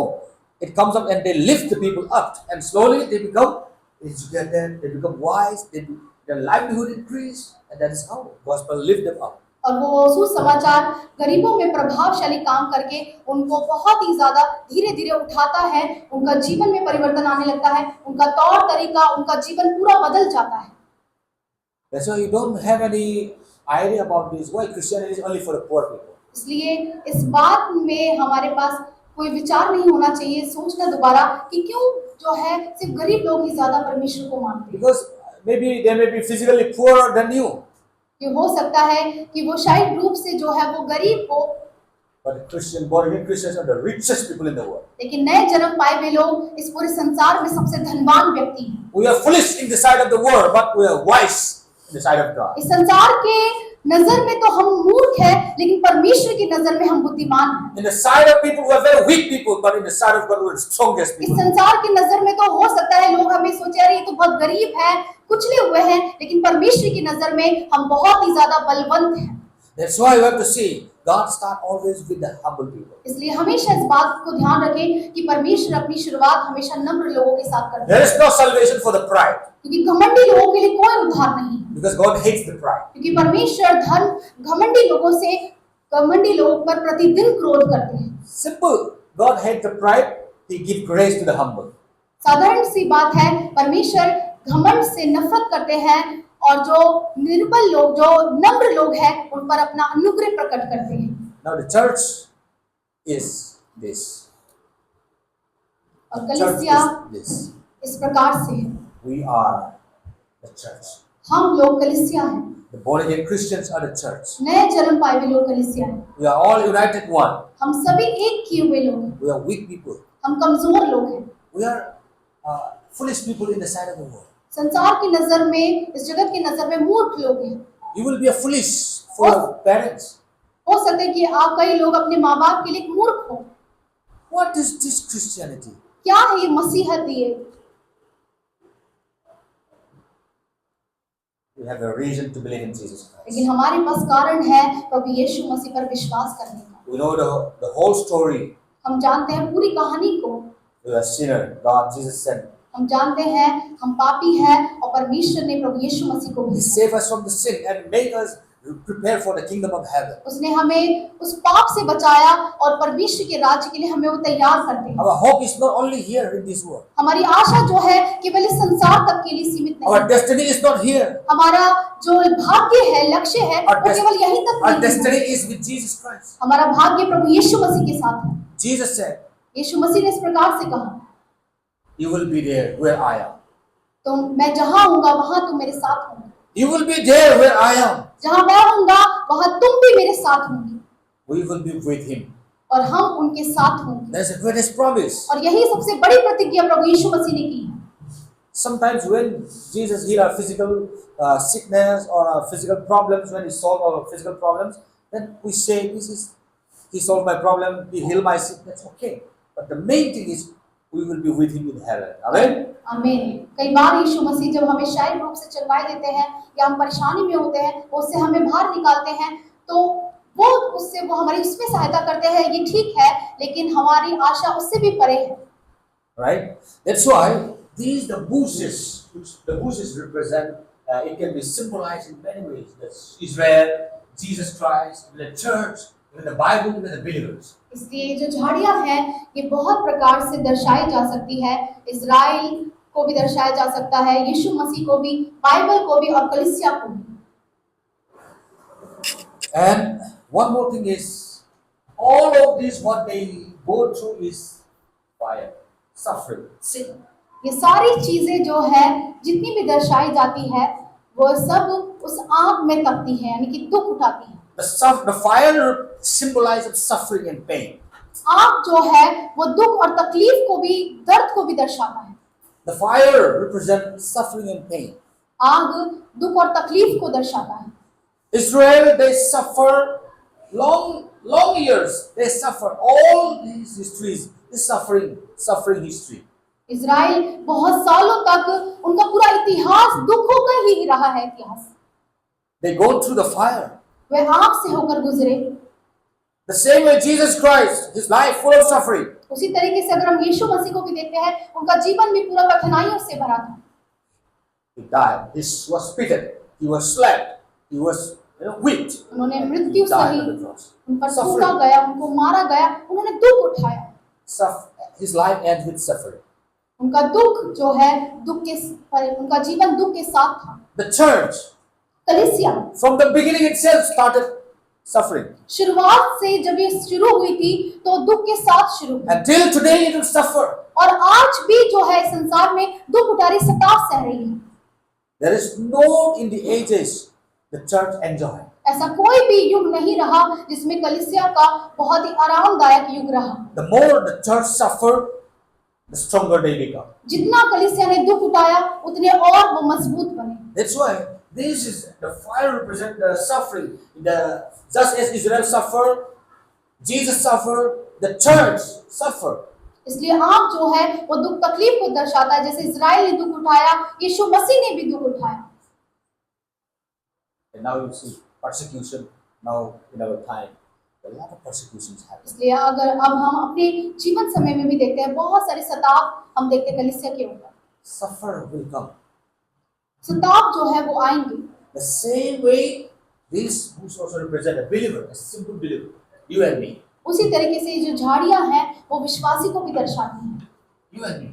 it comes up, and they lift the people up, and slowly they become educated, they become wise, their livelihood increase, and that is how gospel lift them up. और वो सुसमाचार गरीबों में प्रभावशाली काम करके उनको बहुत ही ज्यादा धीरे धीरे उठाता है, उनका जीवन में परिवर्तन आने लगता है, उनका तौर तरीका, उनका जीवन पूरा बदल जाता है। That's why you don't have any idea about this. Why Christianity is only for the poor people? इसलिए इस बात में हमारे पास कोई विचार नहीं होना चाहिए, सोचना दोबारा कि क्यों जो है सिर्फ गरीब लोग ही ज्यादा परमेश्वर को मानते हैं। Because maybe they may be physically poorer than you, ये हो सकता है कि वो शारीरिक रूप से जो है वो गरीब हो, but born again Christians are the richest people in the world. लेकिन नए जन्म पाए हुए लोग इस पूरे संसार में सबसे धनवान व्यक्ति हैं। We are foolish in the sight of the world, but we are wise in the sight of God. इस संसार के नजर में तो हम मूर्ख हैं, लेकिन परमेश्वर की नजर में हम बुद्धिमान हैं। In the sight of people, we are very weak people, but in the sight of God, we are the strongest इस people. संसार की नजर में तो हो सकता है लोग हमें सोचे अरे ये तो बहुत गरीब है, कुचले हुए हैं, लेकिन परमेश्वर की नजर में हम बहुत ही ज्यादा बलवंत हैं। That's why we have to see God start always with the humble people. इसलिए हमेशा इस बात को ध्यान रखें कि परमेश्वर अपनी शुरुआत हमेशा नम्र लोगों के साथ करता है, There is no salvation for the pride, क्योंकि घमंडी लोगों के लिए कोई उद्धार नहीं है। because God hates the pride. क्योंकि परमेश्वर घमंडी लोगों पर प्रतिदिन क्रोध करते हैं। Simple. God hates the pride. He gives grace to the humble. साधारण सी बात है, परमेश्वर घमंड से नफरत करते हैं और जो निर्बल लोग, जो नम्र लोग हैं, उन पर अपना अनुग्रह प्रकट करते हैं। Now the church is this. और The church कलीसिया is this. इस प्रकार से है, We are the church. हम लोग कलीसिया हैं, The born again Christians are the church. नए जन्म पाए हुए लोग कलीसिया हैं। We are all united one. हम सभी एक किए हुए लोग हैं, We are weak people. हम कमजोर लोग हैं। We are foolish people in the sight of the world. संसार की नजर में, इस जगत की नजर में मूर्ख लोग हैं। You will be a foolish for your parents. हो सकता है कि आप कई लोग अपने माँ बाप के लिए मूर्ख हो। What is this Christianity? क्या है ये मसीहत? ये We have a reason to believe in Jesus Christ. लेकिन हमारे पास कारण है प्रभु यीशु मसीह पर विश्वास करने का। We know the whole story. हम जानते हैं पूरी कहानी को। We are sinner. God, Jesus sent. हम जानते हैं हम पापी हैं और परमेश्वर ने प्रभु यीशु मसीह को He भेजा। saved us from the sin and made us prepare for the kingdom of heaven. उसने हमें उस पाप से बचाया और परमेश्वर के राज्य के लिए हमें वो तैयार करते हैं। Our hope is not only here in this world. हमारी आशा जो है केवल इस संसार तक के लिए सीमित नहीं Our है। destiny is not here. हमारा जो भाग्य है, लक्ष्य है, वो केवल यहीं तक Our नहीं है। destiny is with Jesus Christ. हमारा भाग्य प्रभु यीशु मसीह के साथ है। Jesus said, यीशु मसीह ने इस प्रकार से कहा, "You will be there where I am. तो मैं जहाँ होऊंगा वहां तुम मेरे साथ होंगे, You will be there where I am. जहाँ मैं होऊंगा वहां तुम भी मेरे साथ होंगे We will be with Him." और हम उनके साथ होंगे। That's the greatest promise. और यही सबसे बड़ी प्रतिज्ञा प्रभु यीशु मसीह ने की है। Sometimes when Jesus healed our physical sickness or our physical problems, when He solved our physical problems, then we say, He solved my problem, He healed my sickness. Okay, but the main thing is we will be with Him in heaven. Amen. आमीन। कई बार यीशु मसीह जब हमें शारीरिक रूप से चंगाई देते हैं या हम परेशानी में होते हैं, उससे हमें बाहर निकालते हैं, तो वो हमारी उसमें सहायता करते हैं, ये ठीक है, लेकिन हमारी आशा उससे भी परे है। Right? That's why these the bushes. The bushes represent. It can be symbolized in many ways. That's Israel, Jesus Christ, the church, even the Bible, even the believers. इसलिए जो झाड़ियां हैं ये बहुत प्रकार से दर्शाई जा सकती है। इज़राइल को भी दर्शाया जा सकता है, यीशु मसीह को भी, बाइबल को भी और कलीसिया को भी। And one more thing is, all of this what they go through is fire, suffering, sin. ये सारी चीजें जो है जितनी भी दर्शाई जाती है वो सब उस आग में तपती है, यानी कि दुख उठाती है। The fire symbolizes suffering and pain. आग जो है वो दुख और तकलीफ को भी, दर्द को भी दर्शाता है। The fire represents suffering and pain. आग दुख और तकलीफ को दर्शाता है। Israel, they suffer long years. They suffer all these histories, this suffering history. Israel बहुत सालों तक उनका पूरा इतिहास दुखों का ही रहा है इतिहास। They go through the fire. वे आग से होकर गुजरे। The same way Jesus Christ, His life full of suffering. उसी तरीके से अगर हम यीशु मसीह को भी देखते हैं, उनका जीवन भी पूरा कठिनाइयों से भरा था। He died. He was beaten. He was slapped. He was whipped, उन्होंने and मृत्यु he died सही, on the cross. उन पर Suffering. थूका गया, उनको मारा गया, उन्होंने दुख उठाया। His life ends with suffering. उनका दुख जो है उनका जीवन दुख के साथ था। The church, कलीसिया from the beginning itself, started suffering. शुरुआत से जब ये शुरू हुई थी तो दुख के साथ शुरू हुई, Until today, it will suffer. और आज भी जो है संसार में दुख उठारी सताव सह रही है। There is no in the ages the church enjoyed. ऐसा कोई भी युग नहीं रहा जिसमें कलीसिया का बहुत ही आरामदायक युग रहा। The more the church suffered, the stronger they become. जितना कलीसिया ने दुख उठाया उतने और वो मजबूत बने। That's why this is the fire represent the suffering. Just as Israel suffered, Jesus suffered, the church suffered. इसलिए आग जो है वो दुख तकलीफ को दर्शाता है, जैसे इजराइल ने दुख उठाया, यीशु मसीह ने भी दुख उठाया। And now you see persecution. Now in our time, a lot of persecutions happen. इसलिए अगर अब हम अपने जीवन समय में भी देखते हैं बहुत सारे सताव हम देखते हैं कलीसिया के ऊपर। Suffer will come. सताव जो है वो आएंगे। The same way, these books also represent a believer, a simple believer, you and me. उसी तरीके से जो झाड़ियां हैं वो विश्वासी को भी दर्शाती हैं, You and me.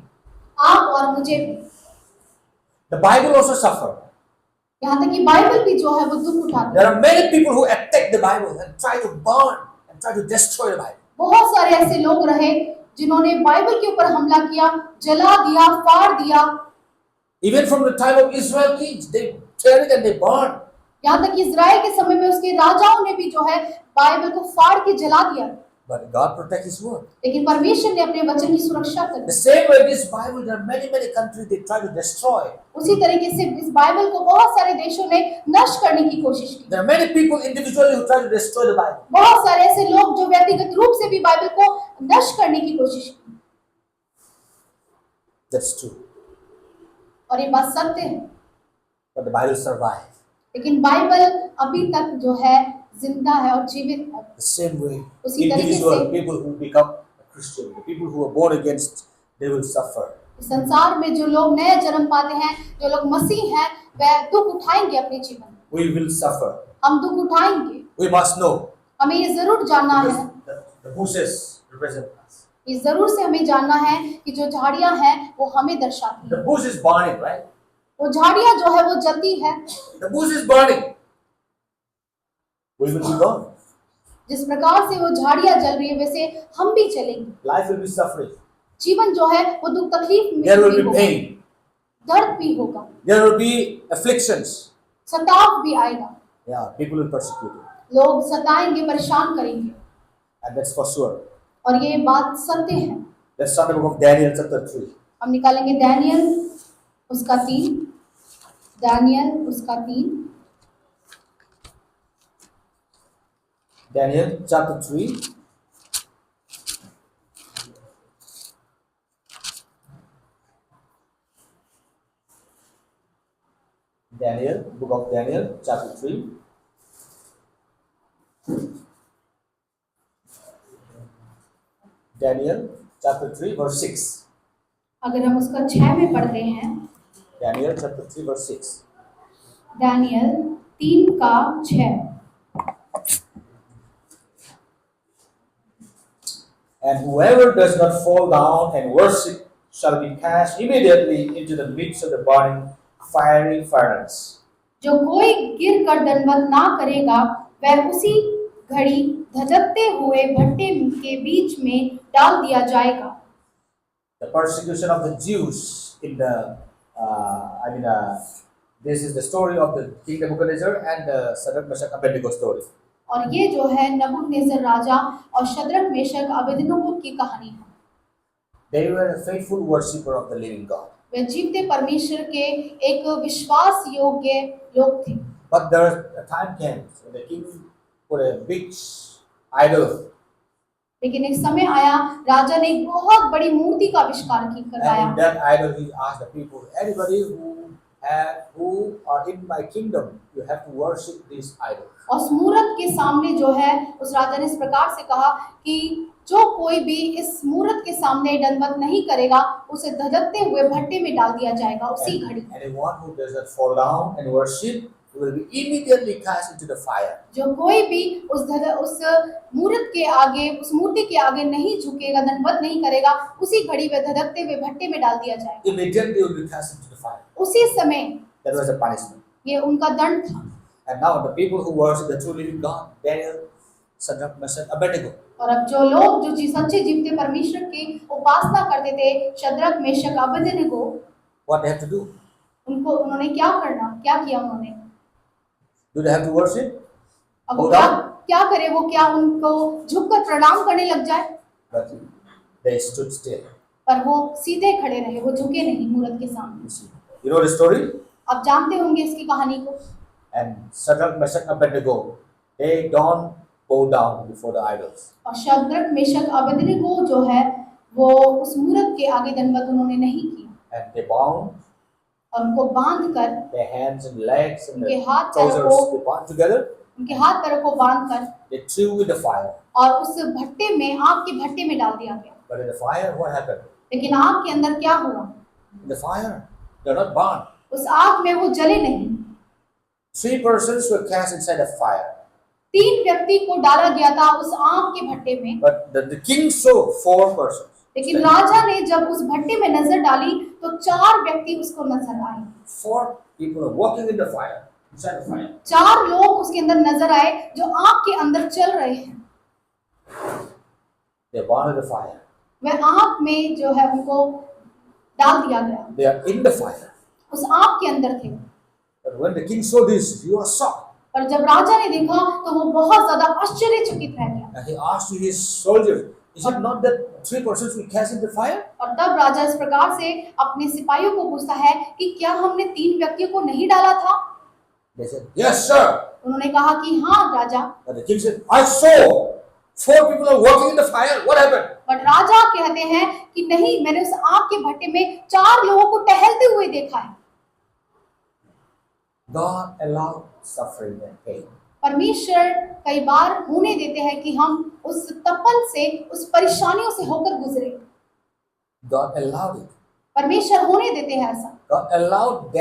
आप और मुझे भी। The Bible also suffered. यहाँ तक कि बाइबल भी जो है वो दुख उठाती There है। are many people who attack the Bible and try to burn and try to destroy the Bible. बहुत सारे ऐसे लोग रहे जिन्होंने बाइबल के ऊपर हमला किया, जला दिया, फाड़ दिया। Even from the time of Israel kings, they tear it and they burn. यहाँ तक कि इजराइल के समय में उसके राजाओं ने भी जो है बाइबल को फाड़ के जला दिया, But God protect His word. लेकिन परमेश्वर ने अपने वचन की सुरक्षा The करी। same way, this Bible, there are many countries they try to destroy. उसी तरीके से इस बाइबल को बहुत सारे देशों ने नष्ट करने की कोशिश की। There are many people individually who try to destroy the Bible. बहुत सारे ऐसे लोग जो व्यक्तिगत रूप से भी बाइबल को नष्ट करने की कोशिश की। That's true. और ये बात सत्य है, But the Bible survived. लेकिन बाइबल अभी तक जो है जिंदा है और जीवित है। The same way, उसी तरीके individual से people who become a Christian, the people who are born against, they will suffer. संसार में जो लोग नया जन्म पाते हैं, जो लोग मसीह हैं, वह दुख उठाएंगे अपने जीवन में। We will suffer. हम दुख उठाएंगे। We must know. हमें ये जरूर जानना है, The bushes represent us. ये जरूर से हमें जानना है कि जो झाड़ियां हैं वो हमें दर्शाती The हैं। bush is burning, right? वो झाड़ियां जो है वो जलती है। The bush is burning. We will be gone. जिस प्रकार से वो झाड़ियां जल रही है वैसे हम भी चलेंगे। Life will be suffering. जीवन जो है वो दुख तकलीफ में There will भी be होगा, pain. दर्द भी होगा, There will be afflictions. सताव भी आएगा। Yeah, people will persecute you. लोग सताएंगे, परेशान करेंगे, And that's for sure. और ये बात सत्य है। Let's start the book of Daniel chapter 3. हम निकालेंगे दानियल उसका 3, दानियल उसका 3, Daniel chapter 3. Daniel, book of Daniel chapter 3. Daniel chapter 3 verse 6. अगर हम उसका 6 में पढ़ते हैं, Daniel chapter 3 verse 6. दानियल 3 का 6, And whoever does not fall down and worship shall be cast immediately into the midst of the burning fiery furnace. जो कोई गिर कर दंडवत ना करेगा वह उसी घड़ी धधकते हुए भट्टे के बीच में डाल दिया जाएगा। The persecution of the Jews in the, this is the story of the King Nebuchadnezzar and the Shadrach, Meshach, Abednego story. और ये जो है नबूकदनेस्सर राजा और शद्रक, मेशक, अबेदनगो की कहानी है। They were a faithful worshipper of the living God. वे जीवते परमेश्वर के एक विश्वास योग्य लोग थे। But there a time came when the king put a big idol. लेकिन एक समय आया राजा ने एक बहुत बड़ी मूर्ति का आविष्कार करवाया। And in that idol he asked the people, anybody who are in my kingdom, you have to worship this idol. और उस मूर्त के सामने जो है उस राजा ने इस प्रकार से कहा कि जो कोई भी इस मूर्त के सामने दंडवत नहीं करेगा उसे धधकते हुए भट्टे में डाल दिया जाएगा उसी घड़ी। Anyone who does not fall down and worship he will be immediately cast into the fire. जो कोई भी उस मूर्त के आगे, उस मूर्ति के आगे नहीं झुकेगा, दंडवत नहीं करेगा, उसी घड़ी में धधकते हुए भट्टे में डाल दिया जाएगा। Immediately he will be cast into the fire. उसी समय That was a punishment. ये उनका दंड था। And now the people who worship the true living God, Daniel, Shadrach, Meshach, Abednego, और अब जो लोग जो सच्चे जीवते परमेश्वर की उपासना करते थे, Shadrach, Meshach, Abednego, what they have to do? उन्होंने क्या किया उन्होंने? Do they have to worship? अब Bow वो down? क्या करे? वो क्या उनको झुककर प्रणाम करने लग जाए? But they stood still. पर वो सीधे खड़े रहे, वो झुके नहीं मूर्त के सामने। You see. You know the story? आप जानते होंगे इसकी कहानी को। And Shadrach, Meshach, Abednego, they don't bow down before the idols. और शद्रक, मेशक, अबेदनेगो जो है वो उस मूर्त के आगे दंडवत उन्होंने नहीं की, And they bound और उनको बांध कर, their hands and legs and उनके their हाथ पैरों trousers, को, they bound together. उनके हाथ पैरों को बांध कर They threw in the fire. और उस भट्टे में, आग के भट्टे में डाल दिया गया। But in the fire, what happened? लेकिन आग के अंदर क्या हुआ? In the fire, they're not burned. उस आग में वो जले नहीं। 3 persons were cast inside the fire. 3 व्यक्ति को डाला गया था उस आग के भट्टे में। But the king saw 4 persons. लेकिन राजा ने जब उस भट्टे में नजर डाली तो 4 व्यक्ति उसको नजर आए। 4 people are walking in the fire, inside the fire. 4 लोग उसके अंदर नजर आए जो आग के अंदर चल रहे हैं। They burned in the fire. वह आग में जो है उनको डाल दिया गया, They are in the fire. उस आग के अंदर थे। But when the king saw this, he was shocked. पर जब राजा ने देखा तो वो बहुत ज्यादा आश्चर्यचकित रह गया। And he asked his soldiers, is it not that 3 persons were cast in the fire? और तब राजा इस प्रकार से अपने सिपाहियों को पूछता है कि क्या हमने 3 व्यक्तियों को नहीं डाला था? They said, yes, sir. उन्होंने कहा कि हाँ राजा। But the king said, I saw 4 people are walking in the fire. What happened? But राजा कहते हैं कि नहीं, मैंने उस आग के भट्टे में 4 लोगों को टहलते हुए देखा है। God allowed suffering and pain. परमेश्वर कई बार होने देते हैं कि हम उस तपन से, उस परेशानियों से होकर गुजरे। God allowed it. परमेश्वर होने देते हैं ऐसा। God allowed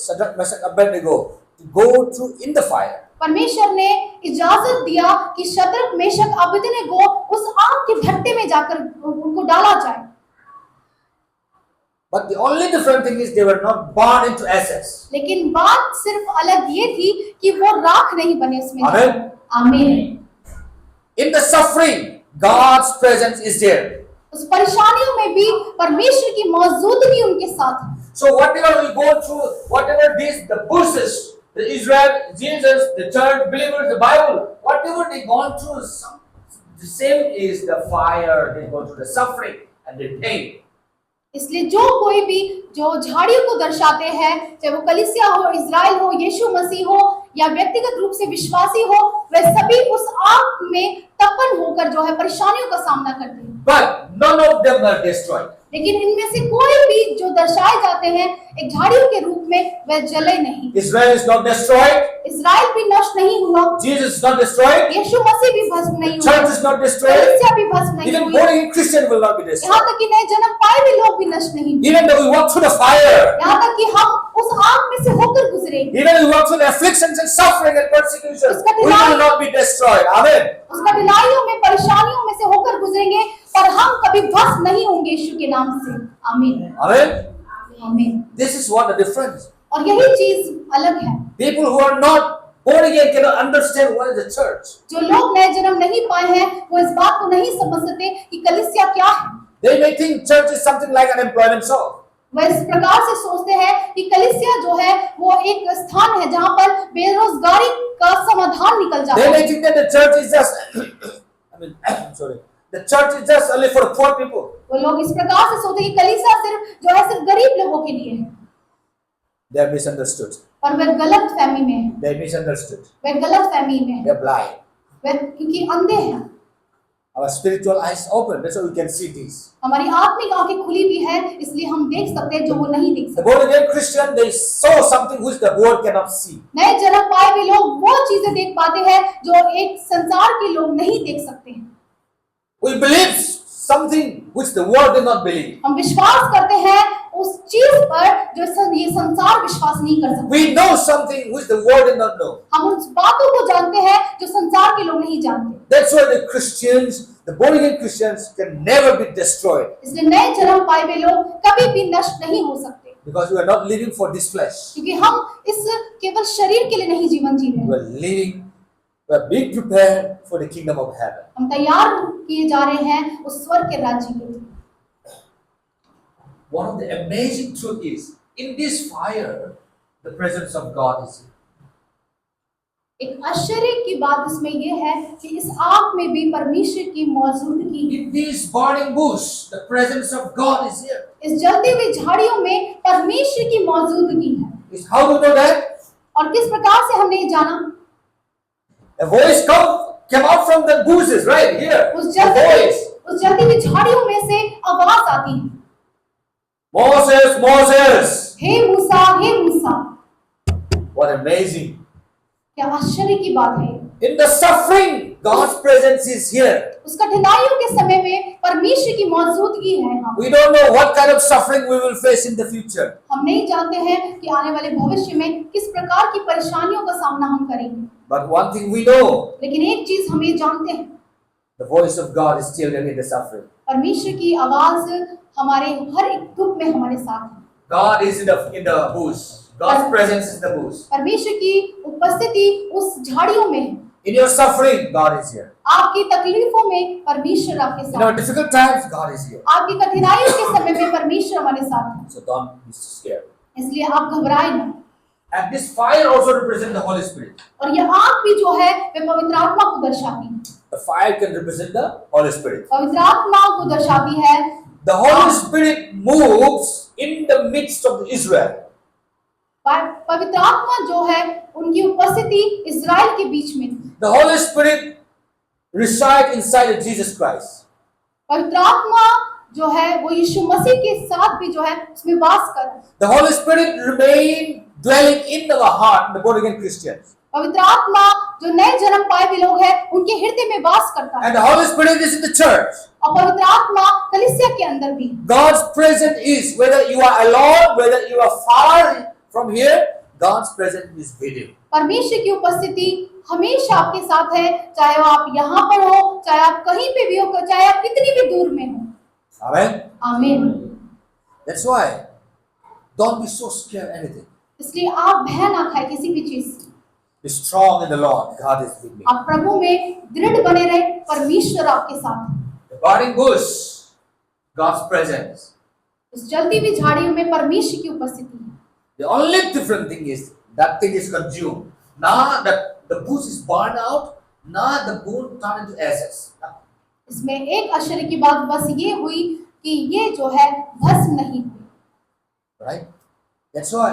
Shadrach, Meshach, Abednego to go through in the fire. परमेश्वर ने इजाजत दिया कि शद्रक, मेशक, अबेदनेगो उस आग के भट्टे में जाकर उनको डाला जाए। But the only different thing is they were not burned into ashes. लेकिन बात सिर्फ अलग ये थी कि वो राख नहीं बने उसमें। Amen. आमीन। In the suffering, God's presence is there. उस परेशानियों में भी परमेश्वर की मौजूदगी उनके साथ है। So whatever we go through, whatever this, the Buddhists, the Israel, Jesus, the church, believers, the Bible, whatever they gone through, the same is the fire. They go through the suffering and the pain. इसलिए जो कोई भी जो झाड़ियों को दर्शाते हैं, चाहे वो कलीसिया हो, इज़राइल हो, यीशु मसीह हो या व्यक्तिगत रूप से विश्वासी हो, वे सभी उस आग में तपन होकर जो है परेशानियों का सामना करते हैं। But none of them were destroyed. लेकिन इनमें से कोई भी जो दर्शाए जाते हैं एक झाड़ियों के रूप में, वह जले नहीं। Israel is not destroyed. Israel भी नष्ट नहीं हुआ, Jesus is not destroyed. यीशु मसीह भी भस्म नहीं हुआ, Church is not destroyed. कलीसिया भी भस्म नहीं Even हुई, born again Christian will not be यहाँ destroyed. तक कि नए जन्म पाए हुए लोग भी नष्ट नहीं हुए, Even though we walk through the fire, यहाँ तक कि हम उस आग में से होकर गुजरेंगे, even if we walk through the afflictions and suffering and persecution, we will not be destroyed. Amen. उस कठिनाइयों में, परेशानियों में से होकर गुजरेंगे, पर हम कभी भस्म नहीं होंगे यीशु के नाम से। आमीन। Amen. आमीन। This is what the difference. और यही चीज अलग है। People who are not born again cannot understand what is the church. जो लोग नए जन्म नहीं पाए हैं, वो इस बात को नहीं समझ सकते कि कलीसिया क्या है। They may think church is something like an employment shop. वह इस प्रकार से सोचते हैं कि कलीसिया जो है वो एक स्थान है जहाँ पर बेरोजगारी का समाधान निकल जाता They है। may think that the church is just, sorry, the church is just only for poor people. वो लोग इस प्रकार से सोचते हैं कि कलीसिया सिर्फ गरीब लोगों के लिए है। They are misunderstood. पर वे गलत फहमी में है, They are misunderstood. वे गलत फहमी में They है, are blind. वे क्योंकि अंधे हैं। Our spiritual eyes open. That's why we can see these. हमारी आत्मिक आंखें खुली भी है, इसलिए हम देख सकते हैं जो वो नहीं देख The सकते। born again Christian, they saw something which the world cannot see. नए जन्म पाए हुए लोग वो चीजें देख पाते हैं जो एक संसार के लोग नहीं देख सकते हैं। We believe something which the world did not believe. हम विश्वास करते हैं उस चीज पर जो ये संसार विश्वास नहीं कर सकता। We know something which the world did not know. हम उन बातों को जानते हैं जो संसार के लोग नहीं जानते। That's why the Christians, the born again Christians, can never be destroyed. इसलिए नए जन्म पाए हुए लोग कभी भी नष्ट नहीं हो सकते, Because we are not living for this flesh. क्योंकि हम इस केवल शरीर के लिए नहीं जीवन जी रहे We हैं। are living, we are being prepared for the kingdom of heaven. हम तैयार किए जा रहे हैं उस स्वर्ग के राज्य के लिए। One of the amazing truth is, in this fire, the presence of God is here. एक आश्चर्य की बात इसमें यह है कि इस आग में भी परमेश्वर की मौजूदगी है। In this burning bush, the presence of God is here. इस जलती हुई झाड़ियों में परमेश्वर की मौजूदगी है। Is how do you know that? और किस प्रकार से हमने ये जाना? A voice came out from the bushes right here. उस A voice. जलती हुई झाड़ियों में से आवाज आती है, Moses, Moses. Hey Musa, hey Musa. What amazing. क्या आश्चर्य की बात है। In the suffering, God's presence is here. उस कठिनाइयों के समय में परमेश्वर की मौजूदगी है। We don't know what kind of suffering we will face in the future. हम नहीं जानते हैं कि आने वाले भविष्य में किस प्रकार की परेशानियों का सामना हम करेंगे, But one thing we know, लेकिन एक चीज हम ये जानते हैं, the voice of God is still there in the suffering. परमेश्वर की आवाज हमारे हर एक दुख में हमारे साथ है। God is in the bush. God's presence is the bush. परमेश्वर की उपस्थिति उस झाड़ियों में है। In your suffering, God is here. आपकी तकलीफों में परमेश्वर आपके In साथ our है। difficult times, God is here. आपकी कठिनाइयों के समय में परमेश्वर हमारे साथ है, So don't be scared. इसलिए आप घबराए ना। And this fire also represents the Holy Spirit. और यह आग भी जो है वे पवित्र आत्मा को दर्शाती है। The fire can represent the Holy Spirit. पवित्र आत्मा को दर्शाती है। The Holy Spirit moves in the midst of Israel. पवित्र आत्मा जो है उनकी उपस्थिति इजराइल के बीच में। The Holy Spirit resides inside of Jesus Christ. पवित्र आत्मा जो है वो यीशु मसीह के साथ भी जो है उसमें वास कर रहा है। The Holy Spirit remains dwelling in our heart, the born again Christians. पवित्र आत्मा जो नए जन्म पाए हुए लोग हैं उनके हृदय में वास करता है। And the Holy Spirit is in the church. और पवित्र आत्मा कलीसिया के अंदर भी। God's presence is, whether you are alone, whether you are far from here, God's presence is with you. परमेश्वर की उपस्थिति हमेशा आपके साथ है, चाहे आप यहाँ पर हो, चाहे आप कहीं पे भी हो, चाहे आप कितनी भी दूर में हो। Amen. आमीन। That's why don't be so scared of anything. इसलिए आप भय ना खाए किसी भी चीज से। Be strong in the Lord. God is with me. आप प्रभु में दृढ़ बने रहे, परमेश्वर आपके साथ है। The burning bush, God's presence. उस जलती हुई झाड़ियों में परमेश्वर की उपस्थिति है। The only different thing is that thing is consumed. Now that the bush is burned out, now the bone turned into ashes. इसमें एक आश्चर्य की बात बस ये हुई कि ये जो है भस्म नहीं हुई। Right? That's why.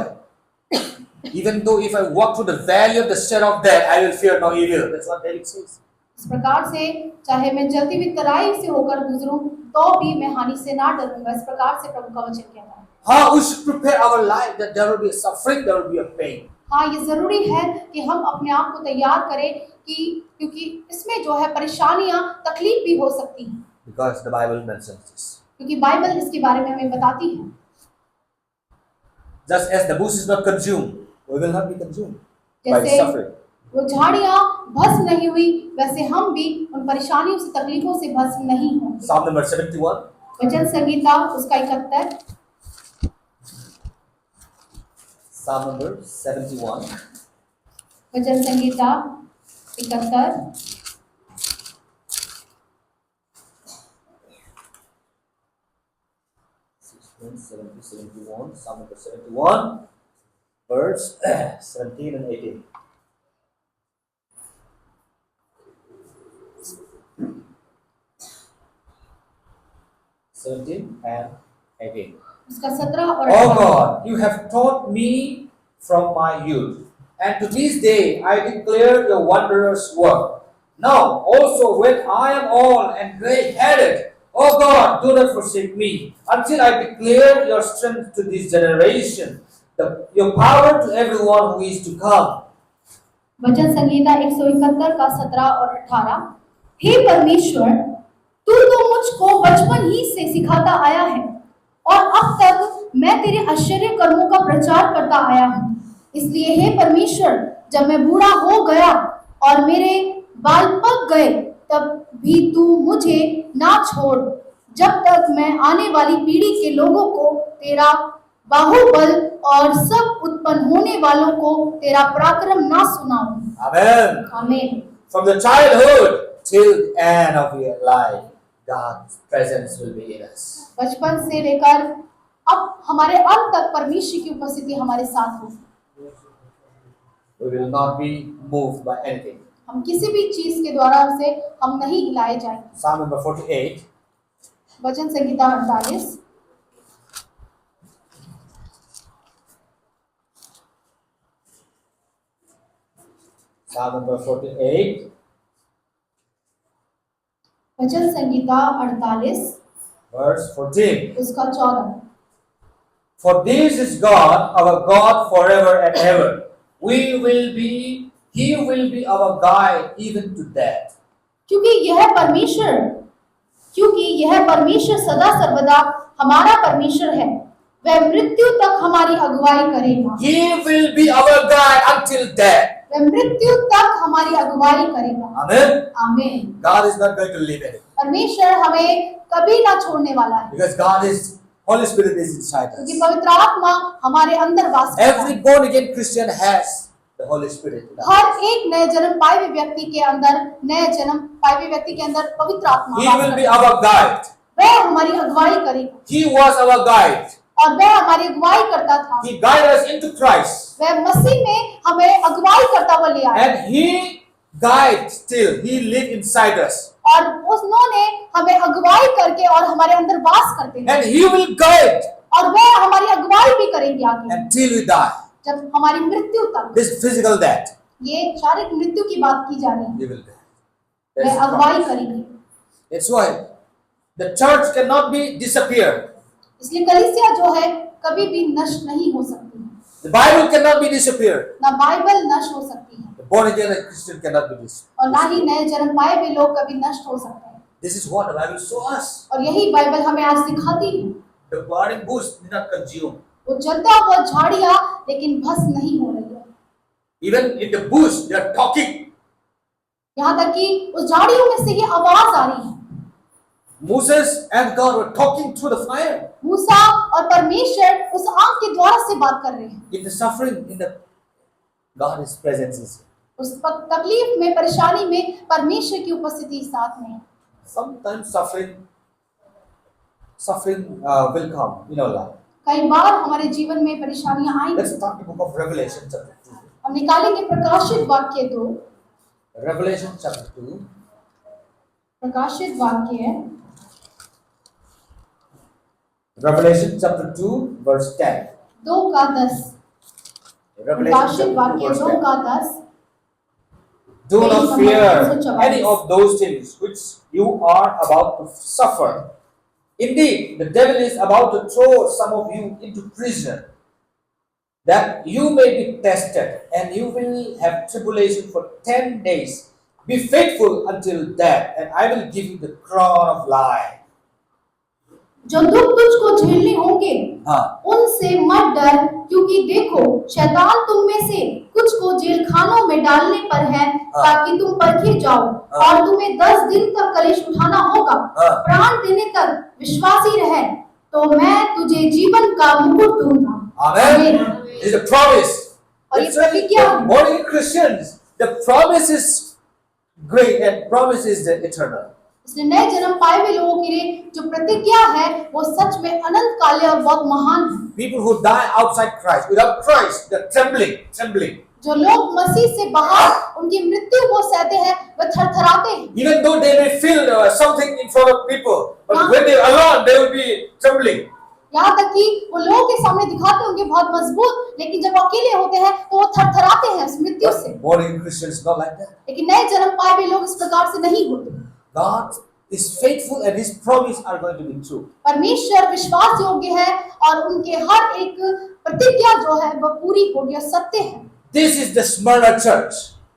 Even though if I walk through the valley of the shadow of death, I will fear no evil. That's what David says. इस प्रकार से चाहे मैं जलती हुई तराई से होकर गुजरूं तो भी मैं हानि से ना डरूंगा। इस प्रकार से प्रभु का वचन कहता है। How we should prepare our life that there will be a suffering, there will be a pain. हाँ, ये जरूरी है कि हम अपने आप को तैयार करें कि क्योंकि इसमें जो है परेशानियां, तकलीफ भी हो सकती हैं। Because the Bible mentions this. क्योंकि बाइबल इसके बारे में हमें बताती है। Just as the bush is not consumed, we will not be consumed by जैसे suffering. वो झाड़ियां भस्म नहीं हुई, वैसे हम भी उन परेशानियों से, तकलीफों से भस्म नहीं होंगे। Psalm number 71. वचन संगीता उसका 71। Psalm number 71. वचन Sangeeta 71। 71, Psalm number 71, verse 17 and 18. उसका 17 और Oh 18। God, you have taught me from my youth, and to this day I declare your wondrous work. Now also when I am old and gray-headed, oh God, do not forsake me, until I declare your strength to this generation, your power to everyone who is to come. वचन संगीता 171 का 17 और 18। हे परमेश्वर, तू तो मुझको बचपन ही से सिखाता आया है और अब तक मैं तेरे आश्चर्य कर्मों का प्रचार करता आया हूँ। इसलिए हे परमेश्वर, जब मैं बूढ़ा हो गया और मेरे बाल पक गए, तब भी तू मुझे ना छोड़, जब तक मैं आने वाली पीढ़ी के लोगों को तेरा बाहुबल और सब उत्पन्न होने वालों को तेरा पराक्रम ना सुनाऊं। Amen. आमीन। From the childhood till the end of your life, God's presence will be in us. बचपन से लेकर अब हमारे अंत तक परमेश्वर की उपस्थिति हमारे साथ हो। We will not be moved by anything. हम किसी भी चीज के द्वारा से हम नहीं हिलाए जाएंगे। Psalm number 48. वचन संहिता 48। Psalm number 48. वचन संहिता 48 Verse 14. उसका 14। For this is God, our God forever and ever. He will be our guide even to death. क्योंकि यह परमेश्वर सदा सर्वदा हमारा परमेश्वर है, वह मृत्यु तक हमारी अगुवाई करेगा। He will be our guide until death. वह मृत्यु तक हमारी अगुवाई करेगा। Amen. आमीन। God is not going to leave anything. परमेश्वर हमें कभी ना छोड़ने वाला है, Because God is, Holy Spirit is inside us. क्योंकि पवित्र आत्मा हमारे अंदर वास करता Every है। born again Christian has the Holy Spirit. हर एक नए जन्म पाए हुए व्यक्ति के अंदर पवित्र आत्मा He वास will be करता है। our guide. वह हमारी अगुवाई करेगा He was our guide. और वह हमारी अगुवाई करता था। He guided us into Christ. वह मसीह में हमें अगुवाई करता हुआ ले आया And He guides still. He lives inside us. और उन्होंने हमें अगुवाई करके और हमारे अंदर वास करते हैं And He will guide और वह हमारी अगुवाई भी करेंगे आगे until we die. जब हमारी मृत्यु तक। This physical death. ये शारीरिक मृत्यु की बात की जा रही है, He will die. That is वह the अगुवाई promise. करेंगे। That's why the church cannot be disappeared. इसलिए कलीसिया जो है कभी भी नष्ट नहीं हो सकती है, The Bible cannot be disappeared. ना बाइबल नष्ट हो सकती है The born again Christian cannot be disappeared. और ना ही नए जन्म पाए हुए लोग कभी नष्ट हो सकते हैं। This is what the Bible shows us. और यही बाइबल हमें आज सिखाती है। The burning bush did not consume. वो जलता हुआ झाड़ियां लेकिन भस्म नहीं हो रही है। Even in the bush, they are talking. यहाँ तक कि उस झाड़ियों में से ये आवाज आ रही है। Moses and God were talking through the fire. मूसा और परमेश्वर उस आग के द्वारा से बात कर रहे हैं। In the suffering, God's presence is. उस तकलीफ में, परेशानी में परमेश्वर की उपस्थिति साथ में है। Sometimes suffering will come in our life. कई बार हमारे जीवन में परेशानियां आएंगी। Let's start the book of Revelation chapter 2. हम निकालेंगे प्रकाशित वाक्य 2। Revelation chapter 2. प्रकाशित वाक्य Revelation chapter 2 verse 10. 2 का 10। Revelation प्रकाशित chapter 2 वाक्य verse 2 10. का 10। Do not Page number fear 344. any of those things which you are about to suffer. Indeed, the devil is about to throw some of you into prison, that you may be tested, and you will have tribulation for 10 days. Be faithful until death, and I will give you the crown of life. जो दुख तुझको झेलने होंगे हाँ. उनसे मत डर, क्योंकि देखो शैतान तुम में से कुछ को जेल खानों में डालने पर है, हाँ. ताकि तुम परखे जाओ, हाँ. और तुम्हें 10 दिन तक कलेश उठाना होगा। हाँ. प्राण देने तक विश्वासी रहे तो मैं तुझे जीवन का मुकुट दूंगा। Amen. It's a promise. और ये It's really प्रतिज्ञा है। for born Christians. The promise is great, and promise is the eternal. इसलिए नए जन्म पाए हुए लोगों के लिए जो प्रतिज्ञा है वो सच में अनंत काले और बहुत महान है। People who die outside Christ, without Christ, they're trembling. जो लोग मसीह से बाहर उनकी मृत्यु को सहते हैं वे थरथराते हैं। Even though they may feel something in front of people, but हाँ. when they're alone, they will be trembling. यहाँ तक कि वो लोगों के सामने दिखाते होंगे बहुत मजबूत, लेकिन जब अकेले होते हैं तो वो थरथराते हैं उस मृत्यु से। But born again Christians not like that. लेकिन नए जन्म पाए हुए लोग इस प्रकार से नहीं होते। God is faithful, and His promise are going to be true. परमेश्वर विश्वास योग्य है और उनके हर एक प्रतिज्ञा जो है वह पूरी होगी और सत्य है। This is the Smyrna church.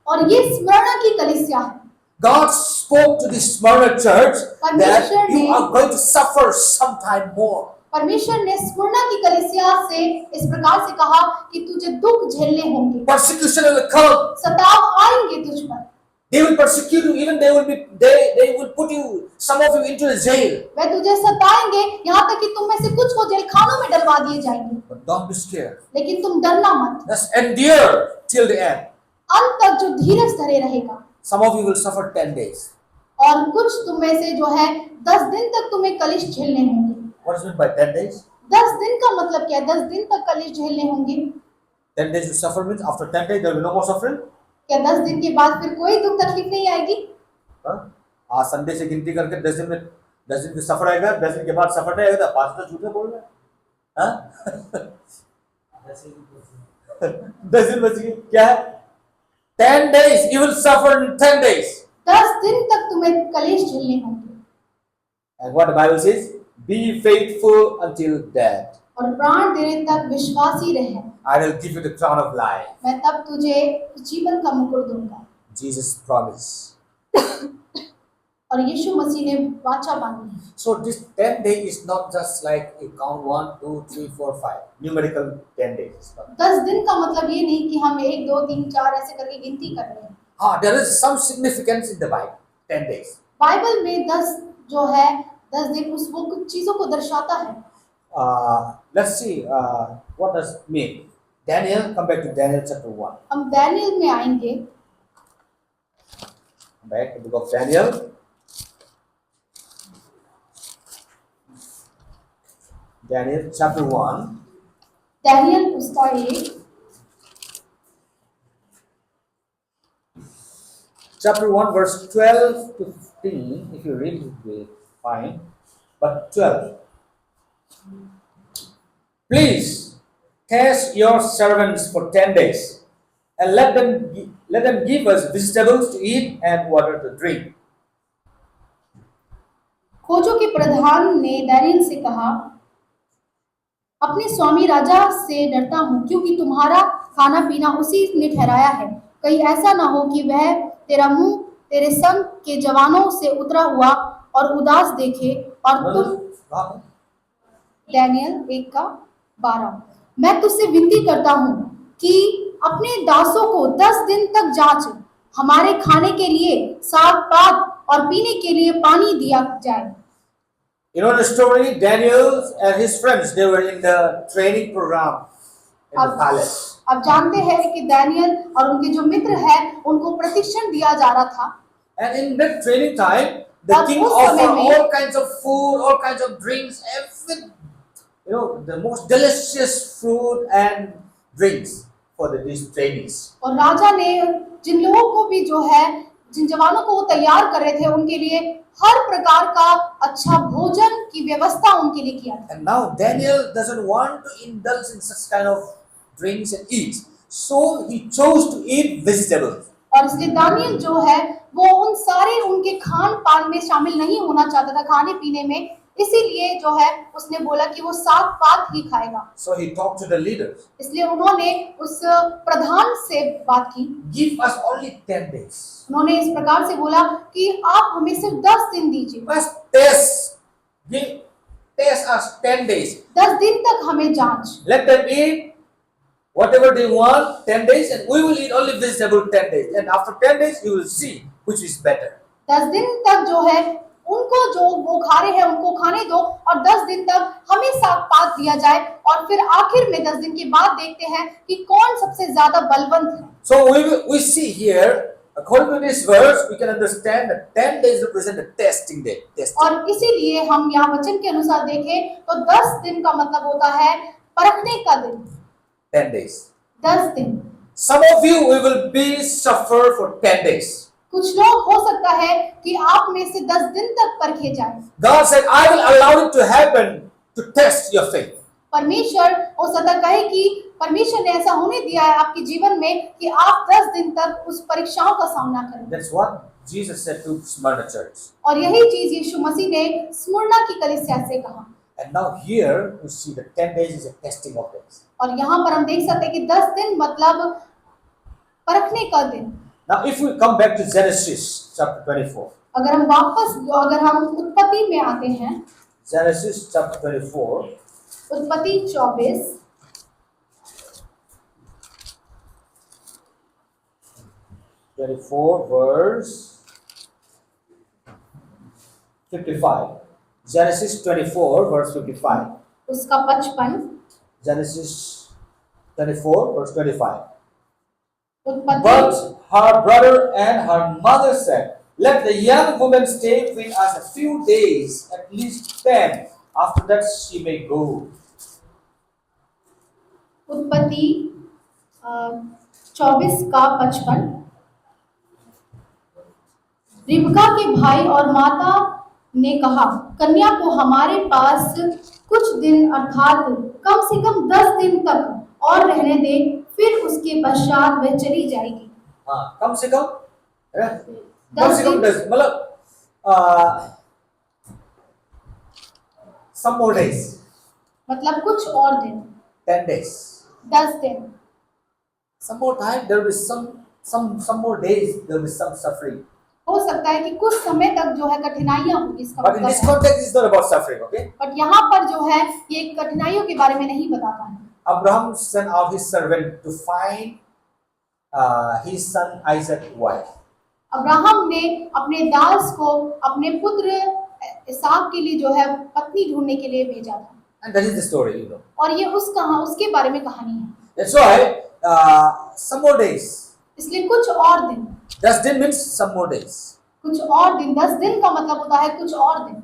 और ये स्मरणा की कलीसिया है। God spoke to the Smyrna church that परमेश्वर you ने are going to suffer sometime more. परमेश्वर ने स्मुरना की कलीसिया से इस प्रकार से कहा कि तुझे दुख झेलने होंगे, Persecution will come. सताव आएंगे तुझ पर, They will persecute you. Even they will put you, some of you, into a jail. वे तुझे सताएंगे, यहाँ तक कि तुम में से कुछ को जेल खानों में डलवा दिए जाएंगे। But don't be scared. लेकिन तुम डरना मत, Just endure till the end. अंत तक जो धीरज धरे रहेगा। Some of you will suffer 10 days. और कुछ तुम में से जो है 10 दिन तक तुम्हें कलिश झेलने होंगे। What is meant by 10 days? 10 दिन का मतलब क्या है? 10 दिन तक कलिश झेलने होंगे। 10 days you suffer means after 10 days there will be no more suffering? क्या 10 दिन के बाद फिर कोई दुख तकलीफ नहीं आएगी? आज संडे से गिनती करके 10 दिन में 10 दिन की सफर आएगा, 10 दिन के बाद सफर नहीं आएगा, तो पास तो झूठे बोल रहे हैं। 10 दिन बच गए, क्या है? 10 days you will suffer in 10 days. 10 दिन तक तुम्हें कलेश झेलने होंगे। And what the Bible says, be faithful until death. और प्राण देने तक विश्वासी रहे। I will give you the crown of life. मैं तब तुझे जीवन का मुकुट दूंगा। Jesus promised. और यीशु मसीह ने वाचा बांधी है। So this 10 days is not just like a count 1, 2, 3, 4, 5 numerical 10 days. 10 दिन का मतलब ये नहीं कि हम 1, 2, 3, 4 ऐसे करके गिनती कर रहे हैं। हाँ, there is some significance in the Bible. 10 days. Bible में 10 जो है 10 दिन उस वो कुछ चीजों को दर्शाता है। Let's see what does it mean. Daniel, come back to Daniel chapter 1. हम दानियल में आएंगे। Back to the book of Daniel. Daniel chapter 1. Daniel उसका 1 Chapter 1 verse 12 to 15. If you read it, will be fine. But 12. Please test your servants for 10 days, and let them give us vegetables to eat and water to drink. खोजों के प्रधान ने Daniel से कहा, अपने स्वामी राजा से डरता हूँ, क्योंकि तुम्हारा खाना पीना उसी ने ठहराया है। कहीं ऐसा ना हो कि वह तेरा मुंह तेरे संग के जवानों से उतरा हुआ और उदास देखे और तुम। दानियल 1:12। मैं तुझसे विनती करता हूँ कि अपने दासों को 10 दिन तक जांच, हमारे खाने के लिए साग पात और पीने के लिए पानी दिया जाए। You know the story, Daniel and his friends, they were in the training program in the palace. अब जानते हैं कि दानियल और उनके जो मित्र हैं उनको प्रशिक्षण दिया जा रहा था। And in that training time, the king offered all kinds of food, all kinds of drinks, every, the most delicious food and drinks for these trainees. और राजा ने जिन लोगों को भी जो है, जिन जवानों को वो तैयार कर रहे थे, उनके लिए हर प्रकार का अच्छा भोजन की व्यवस्था उनके लिए किया था। And now Daniel doesn't want to indulge in such kind of drinks and eat, so he chose to eat vegetables. और इसलिए दानियल जो है वो उन सारे उनके खान पान में शामिल नहीं होना चाहता था, खाने पीने में, इसीलिए जो है उसने बोला कि वो साग पात ही खाएगा। So he talked to the leaders. इसलिए उन्होंने उस प्रधान से बात की। Give us only 10 days. उन्होंने इस प्रकार से बोला कि आप हमें सिर्फ 10 दिन दीजिए। Must test us 10 days. 10 दिन तक हमें जांच। Let them eat whatever they want 10 days, and we will eat only vegetable 10 days. And after 10 days, you will see which is better. 10 दिन तक जो है उनको जो वो खा रहे हैं उनको खाने दो, और 10 दिन तक हमें साग पात दिया जाए, और फिर आखिर में 10 दिन के बाद देखते हैं कि कौन सबसे ज्यादा बलवंत है। So we see here, according to this verse, we can understand that 10 days represent the testing day. और इसीलिए हम यहाँ वचन के अनुसार देखें तो 10 दिन का मतलब होता है परखने का दिन। 10 days. 10 दिन। Some of you will be suffer for 10 days. कुछ लोग हो सकता है कि आप में से 10 दिन तक परखे जाएं। God said, I will allow it to happen to test your faith. परमेश्वर हो सकता कहे कि परमेश्वर ने ऐसा होने दिया है आपके जीवन में कि आप 10 दिन तक उस परीक्षाओं का सामना करें। That's what Jesus said to Smyrna church. और यही चीज यीशु मसीह ने स्मुरना की कलीसिया से कहा। And now here we see that 10 days is a testing of this. और यहाँ पर हम देख सकते हैं कि 10 दिन मतलब परखने का दिन। Now if we come back to Genesis chapter 24. अगर हम उत्पत्ति में आते हैं, Genesis chapter 24. उत्पत्ति 24 24 verse 55. Genesis 24 verse 55. उसका 55, Genesis 24 verse 25. उत्पत्ति But her brother and her mother said, let the young woman stay with us a few days, at least 10. After that she may go. उत्पत्ति 24 का 55। रिबका के भाई और माता ने कहा, कन्या को हमारे पास कुछ दिन अर्थात कम से कम 10 दिन तक और रहने दे, फिर उसके पश्चात वह चली जाएगी। हाँ, कम से कम है? 10 कम से कम दिन। 10 मतलब some more days, मतलब कुछ और दिन, 10 days. 10 दिन। Some more time, there will be some more days, there will be some suffering. हो सकता है कि कुछ समय तक जो है कठिनाइयां होगी, इसका But in this मतलब है। context, it's not about suffering, okay? But यहाँ पर जो है ये कठिनाइयों के बारे में नहीं बताता है। Abraham sent out his servant to find his son Isaac's wife. Abraham ने अपने दास को अपने पुत्र इसहाक के लिए जो है पत्नी ढूंढने के लिए भेजा था। And that is the story, you know. और ये उसके बारे में कहानी है। That's why some more days. इसलिए कुछ और दिन, 10 दिन means some more days. कुछ और दिन, 10 दिन का मतलब होता है कुछ और दिन।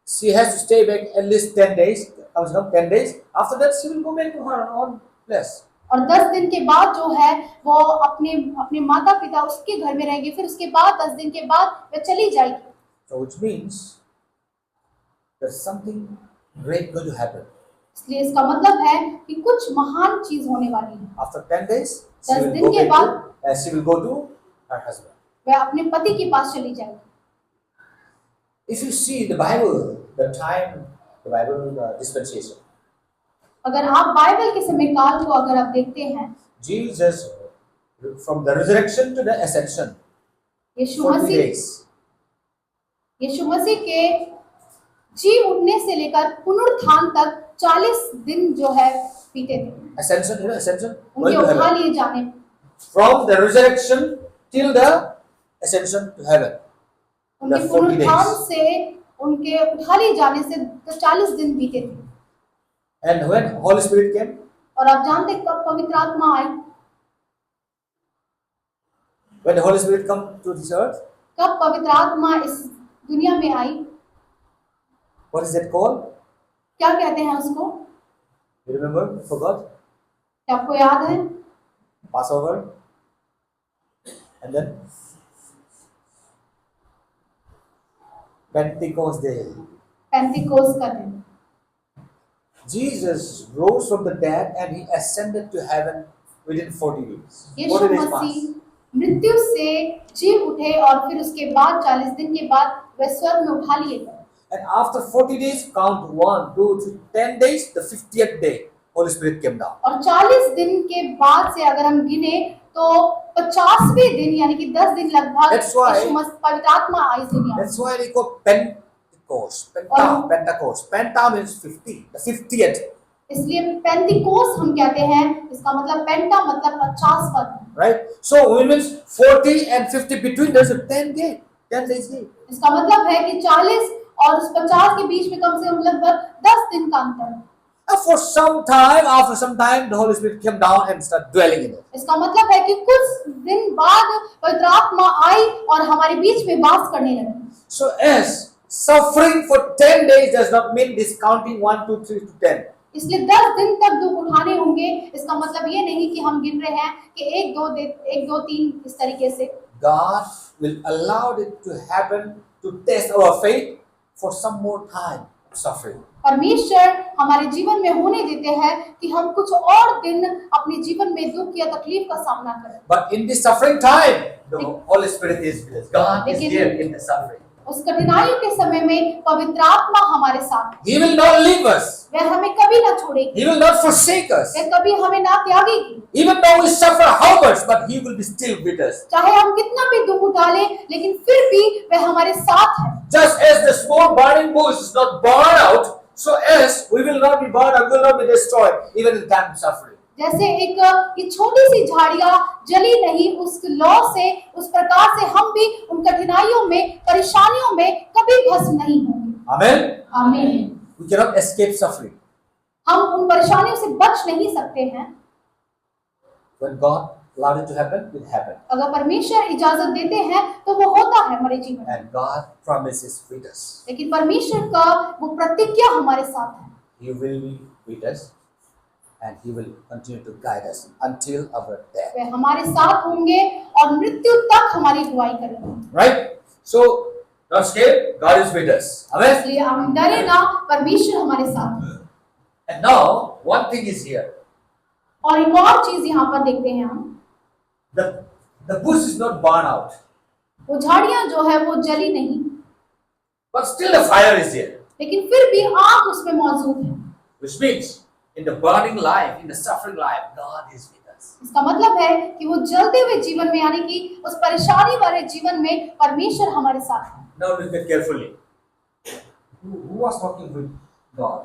She has to stay back at least 10 days. Comes up 10 days. After that, she will go back to her own place. और 10 दिन के बाद जो है वो अपने माता पिता उसके घर में रहेंगे, फिर उसके बाद 10 दिन के बाद वह चली जाएगी। So which means there's something great going to happen. इसलिए इसका मतलब है कि कुछ महान चीज होने वाली है। After 10 days, 10 दिन के बाद she will go to her husband. वह अपने पति के पास चली जाएगी। If you see the Bible, the time, the Bible dispensation, अगर आप बाइबल के समय काल को अगर आप देखते हैं, Jesus, from the resurrection to the ascension, Yeshu 40 Masih days. के जी उठने से लेकर पुनरुत्थान तक 40 दिन जो है बीते थे। Ascension, you know, ascension? उनके Going to उठा heaven. लिए जाने, From the resurrection till the ascension to heaven. उनके The 40 पुनरुत्थान days. से उनके उठा लिए जाने से 40 दिन बीते थे। And when Holy Spirit came, और आप जानते हैं कब पवित्र आत्मा आई? when the Holy Spirit come to this earth, कब पवित्र आत्मा इस दुनिया में आई? what is that called? क्या कहते हैं उसको? You remember? Forgot? क्या आपको याद है? Passover. And then Pentecost day. पेंतिकोस्त का दिन। Jesus rose from the dead and he ascended to heaven within 40 days. Yeshu 40 days Masih pass. मृत्यु से जी उठे और फिर उसके बाद 40 दिन के बाद वह स्वर्ग में उठा लिए गए। And after 40 days, count 1, 2, 3, 10 days, the 50th day, Holy Spirit came down. और 40 दिन के बाद से अगर हम गिने तो 50वें दिन यानी कि 10 दिन लगभग That's why- यीशु मसीह पवित्र आत्मा आई इस दुनिया में। That's why they call Pentecost. Pentecost. Penta means 50, the 50th. इसलिए पेंतिकोस्त हम कहते हैं, इसका मतलब पेंटा मतलब 50 पद। Right? So it means 40 and 50 between there's a 10 day, 10 days day. इसका मतलब है कि 40 और उस 50 के बीच में कम से कम लगभग 10 दिन का अंतर है। And for some time, after some time, the Holy Spirit came down and started dwelling in it. इसका मतलब है कि कुछ दिन बाद पवित्र आत्मा आई और हमारे बीच में वास करने लगी। So as suffering for 10 days does not mean discounting 1, 2, 3 to 10. इसलिए 10 दिन तक दुख उठाने होंगे, इसका मतलब ये नहीं कि हम गिन रहे हैं कि 1, 2, 3 इस तरीके से। God will allow it to happen to test our faith for some more time of suffering. परमेश्वर हमारे जीवन में होने देते हैं कि हम कुछ और दिन अपने जीवन में दुख या तकलीफ का सामना करें। But in this suffering time, the Holy Spirit is with us. God is लेकिन- here in the suffering. उस कठिनाइयों के समय में पवित्र आत्मा हमारे साथ है। He will not leave us. वह हमें कभी ना छोड़ेगी, He will not forsake us. वह कभी हमें ना त्यागेगी। Even though we suffer how much, but He will be still with us. चाहे हम कितना भी दुख उठा लें, लेकिन फिर भी वह हमारे साथ है। Just as the small burning bush is not burned out, So as we will not be burned, we will not be destroyed, even in time of suffering. जैसे एक ये छोटी सी झाड़ियां जली नहीं, उस लौ से, उस प्रकार से हम भी उन कठिनाइयों में, परेशानियों में कभी भस्म नहीं होंगे। Amen. आमीन। We cannot escape suffering. हम उन परेशानियों से बच नहीं सकते हैं। When God allowed it to happen, it happened. अगर परमेश्वर इजाजत देते हैं तो वो होता है हमारे जीवन में। And God promises with us. लेकिन परमेश्वर का वो प्रतिज्ञा हमारे साथ है। He will be with us, and He will continue to guide us until our death. वे हमारे साथ होंगे और मृत्यु तक हमारी अगुवाई करेंगे। Right? So, don't escape. God is with us. Amen. इसलिए हम डरे ना, परमेश्वर हमारे साथ है। And now, one thing is here. और एक और चीज यहाँ पर देखते हैं हम, The bush is not burned out, वो झाड़ियां जो है वो जली नहीं, but still the fire is there. लेकिन फिर भी आग उसमें मौजूद है। Which means, in the burning life, in the suffering life, God is with us. इसका मतलब है कि वो जलते हुए जीवन में, यानी कि उस परेशानी वाले जीवन में परमेश्वर हमारे साथ है। Now look at carefully. Who was talking with God?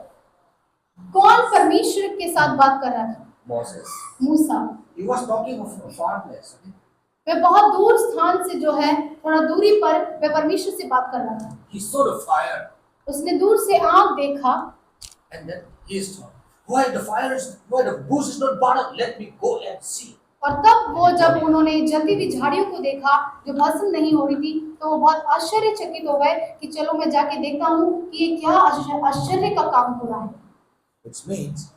कौन परमेश्वर के साथ बात कर रहा था? Moses. Musa. He was talking of far place. Okay? वे बहुत दूर स्थान से जो है, थोड़ा दूरी पर वे परमेश्वर से बात कर रहा था। He saw the fire, उसने दूर से आग देखा and then he is told, why the bush is not burned out? Let me go and see. और तब वो जब उन्होंने जलती हुई झाड़ियों को देखा जो भस्म नहीं हो रही थी, तो वो बहुत आश्चर्यचकित हो गए कि चलो मैं जाके देखता हूँ कि ये क्या आश्चर्य का काम हो रहा है। Which means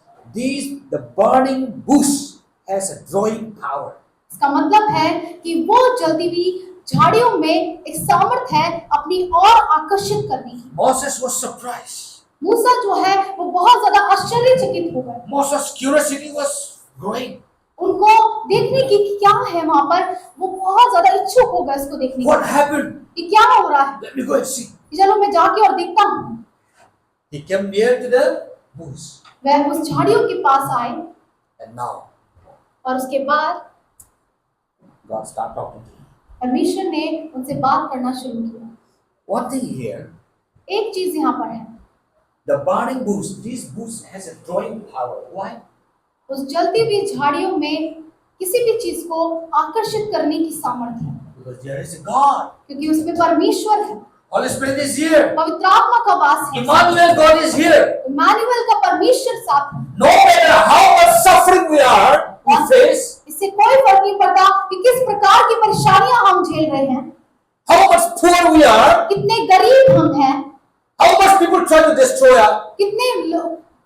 the burning bush has a drawing power. इसका मतलब है कि वो जलती हुई झाड़ियों में एक सामर्थ्य है अपनी ओर आकर्षित करने की। Moses was surprised. मूसा जो है वो बहुत ज्यादा आश्चर्यचकित हो गए। Moses' curiosity was growing. उनको देखने की क्या है वहां पर, वो बहुत ज्यादा इच्छुक हो गए इसको देखने की। What happened? ये क्या हो रहा है? Let me go and see. चलो मैं जाके और देखता हूँ। He came near to the bush. वह उस झाड़ियों के पास आए And now और उसके बाद God started talking to him. परमेश्वर ने उनसे बात करना शुरू किया। One thing here, एक चीज यहाँ पर है, the burning bush, this bush has a drawing power. Why? उस जलती हुई झाड़ियों में किसी भी चीज को आकर्षित करने की सामर्थ्य है, Because there is a God. क्योंकि उसमें परमेश्वर है, Holy Spirit is here. पवित्र आत्मा का वास है, Emmanuel, God is here. Emmanuel का परमेश्वर साथ है। No matter how much suffering we face, इससे कोई फर्क नहीं पड़ता कि किस प्रकार की परेशानियां हम झेल रहे हैं, how much poor we are, कितने गरीब हम हैं, how much people try to destroy us. कितने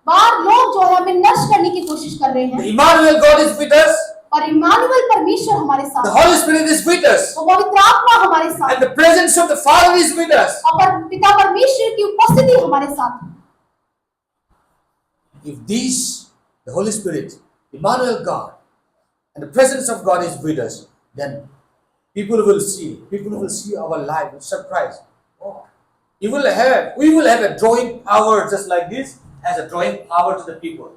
बार लोग जो है हमें नष्ट करने की कोशिश कर रहे The हैं, Emmanuel, God is with us. और इम्मानुएल परमेश्वर हमारे The साथ है, Holy Spirit is with us. वो पवित्र आत्मा हमारे साथ And है, the presence of the Father is with us. और पिता परमेश्वर की उपस्थिति हमारे साथ है। If the Holy Spirit, Emmanuel God, and the presence of God is with us, then people will see our life with surprise. Oh, we will have a drawing power just like this, as a drawing power to the people.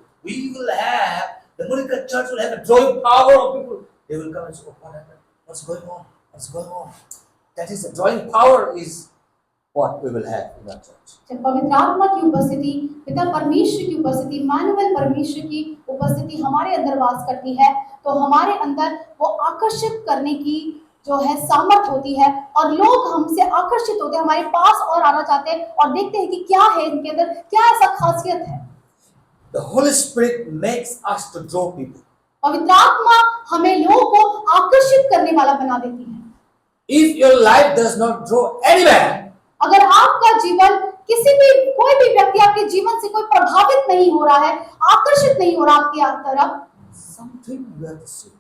The Miracle Church will have a drawing power of people. They will come and say, oh, what happened? What's going on? What's going on? That is the drawing power is what we will have in our church. जब पवित्र आत्मा की उपस्थिति, पिता परमेश्वर की उपस्थिति, Immanuel परमेश्वर की उपस्थिति हमारे अंदर वास करती है, तो हमारे अंदर वो आकर्षित करने की जो है सामर्थ होती है, और लोग हमसे आकर्षित होते हैं, हमारे पास और आना चाहते हैं और देखते हैं कि क्या है इनके अंदर, क्या ऐसा खासियत है। The Holy Spirit makes us to draw people. पवित्र आत्मा हमें लोगों को आकर्षित करने वाला बना देती है। If your life does not draw any man, अगर आपका जीवन कोई भी व्यक्ति आपके जीवन से कोई प्रभावित नहीं हो रहा है, आकर्षित नहीं हो रहा आपकी तरफ, something you have to see.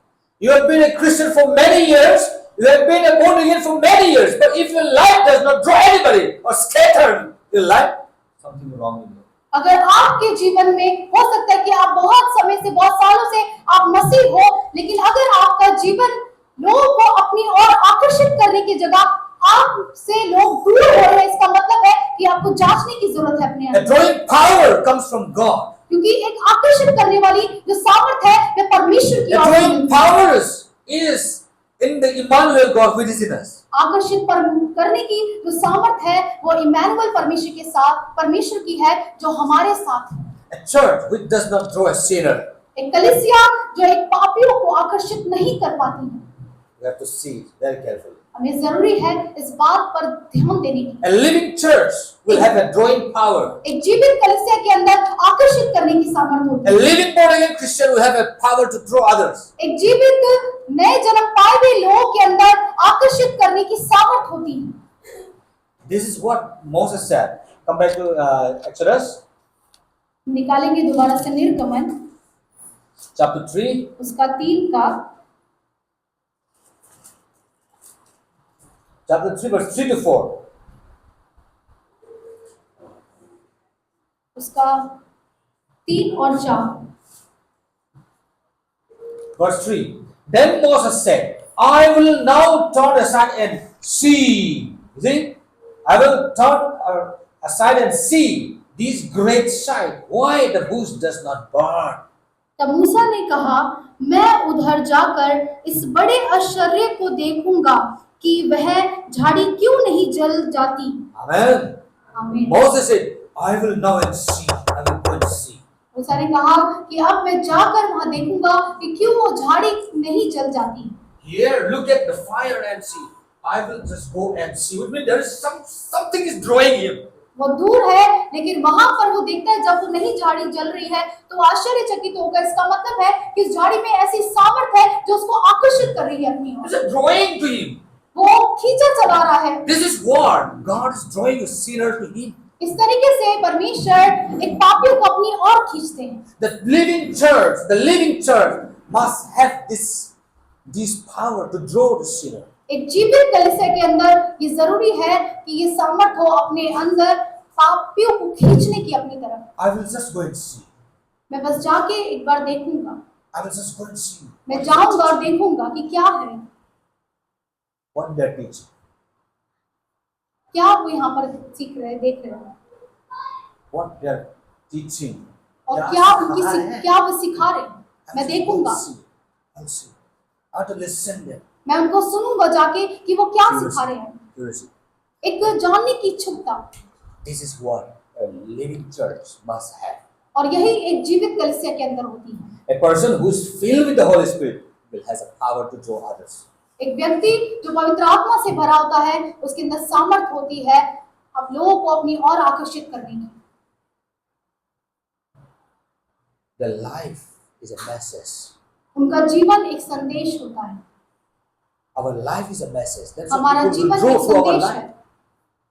You have been a Christian for many years. You have been a born again for many years. But if your life does not draw anybody or scatter your life, something wrong with you. अगर आपके जीवन में हो सकता है कि आप बहुत समय से, बहुत सालों से आप मसीह हो, लेकिन अगर आपका जीवन लोगों को अपनी ओर आकर्षित करने की जगह आपसे लोग दूर हो रहे हैं, इसका मतलब है कि आपको जांचने की जरूरत है अपने The अंदर, drawing power comes from God. क्योंकि एक आकर्षित करने वाली जो सामर्थ है वह परमेश्वर की The ओर से drawing मिलती है। power is in the Emmanuel God which is in us. आकर्षित करने की जो सामर्थ है वो इमैनुअल परमेश्वर की है जो हमारे साथ है। A church which does not draw a sinner. एक कलीसिया जो एक पापियों को आकर्षित नहीं कर पाती है। You have to see it very carefully. हमें जरूरी है इस बात पर ध्यान देने की। A living church will have a drawing power. एक जीवित कलीसिया के अंदर आकर्षित करने की सामर्थ होती A है। living born again Christian will have a power to draw others. एक जीवित नए जन्म पाए हुए लोगों के अंदर आकर्षित करने की सामर्थ होती है। This is what Moses said. Come back to Exodus निकालेंगे दोबारा से निर्गमन chapter 3. उसका 3 का Chapter 3 verse 3 to 4. उसका 3 और 4। Verse 3. Then Moses said, I will now turn aside and see. You see? I will turn aside and see this great sight. Why the bush does not burn? तब मूसा ने कहा, मैं उधर जाकर इस बड़े आश्चर्य को देखूंगा कि वह झाड़ी क्यों नहीं जल जाती। Amen. आमीन। Moses said, I will now and see. I will go and see. मूसा ने कहा कि अब मैं जाकर वहां देखूंगा कि क्यों वो झाड़ी नहीं जल जाती। Here, look at the fire and see. I will just go and see. With me, there is something is drawing him. वो दूर है लेकिन वहां पर वो देखता है जब वो नहीं झाड़ी जल रही है तो आश्चर्यचकित होगा। इसका मतलब है कि इस झाड़ी में ऐसी सामर्थ है जो उसको आकर्षित कर रही है अपनी It's ore. a drawing to him. वो खींचा चला रहा है। This is what God is drawing a sinner to him. इस तरीके से परमेश्वर एक पापियों को अपनी ओर खींचते हैं। The living church must have this power to draw the sinner. एक जीवित कलीसिया के अंदर ये जरूरी है कि ये सामर्थ हो अपने अंदर पापियों को खींचने की अपनी तरफ। I will just go and see. मैं बस जाके एक बार देखूंगा। I will just go and see. मैं जाऊंगा और देखूंगा कि क्या है, What they are teaching. क्या वो यहाँ पर सीख रहे देख रहे हैं What they are teaching. और क्या क्या वो सिखा रहे हैं। मैं देखूंगा, I'll see. I have to listen them. मैं उनको सुनूंगा जाके कि वो क्या सिखा रहे हैं। Curiosity. एक जानने की इच्छुकता। This is what a living church must have. और यही एक जीवित कलीसिया के अंदर होती है। A person who is filled with the Holy Spirit will has a power to draw others. एक व्यक्ति जो पवित्र आत्मा से भरा होता है उसके अंदर सामर्थ होती है अब लोगों को अपनी ओर आकर्षित करने की। The life is a message. उनका जीवन एक संदेश होता है। Our life is a message. That's हमारा what people will जीवन एक draw to our संदेश life. है।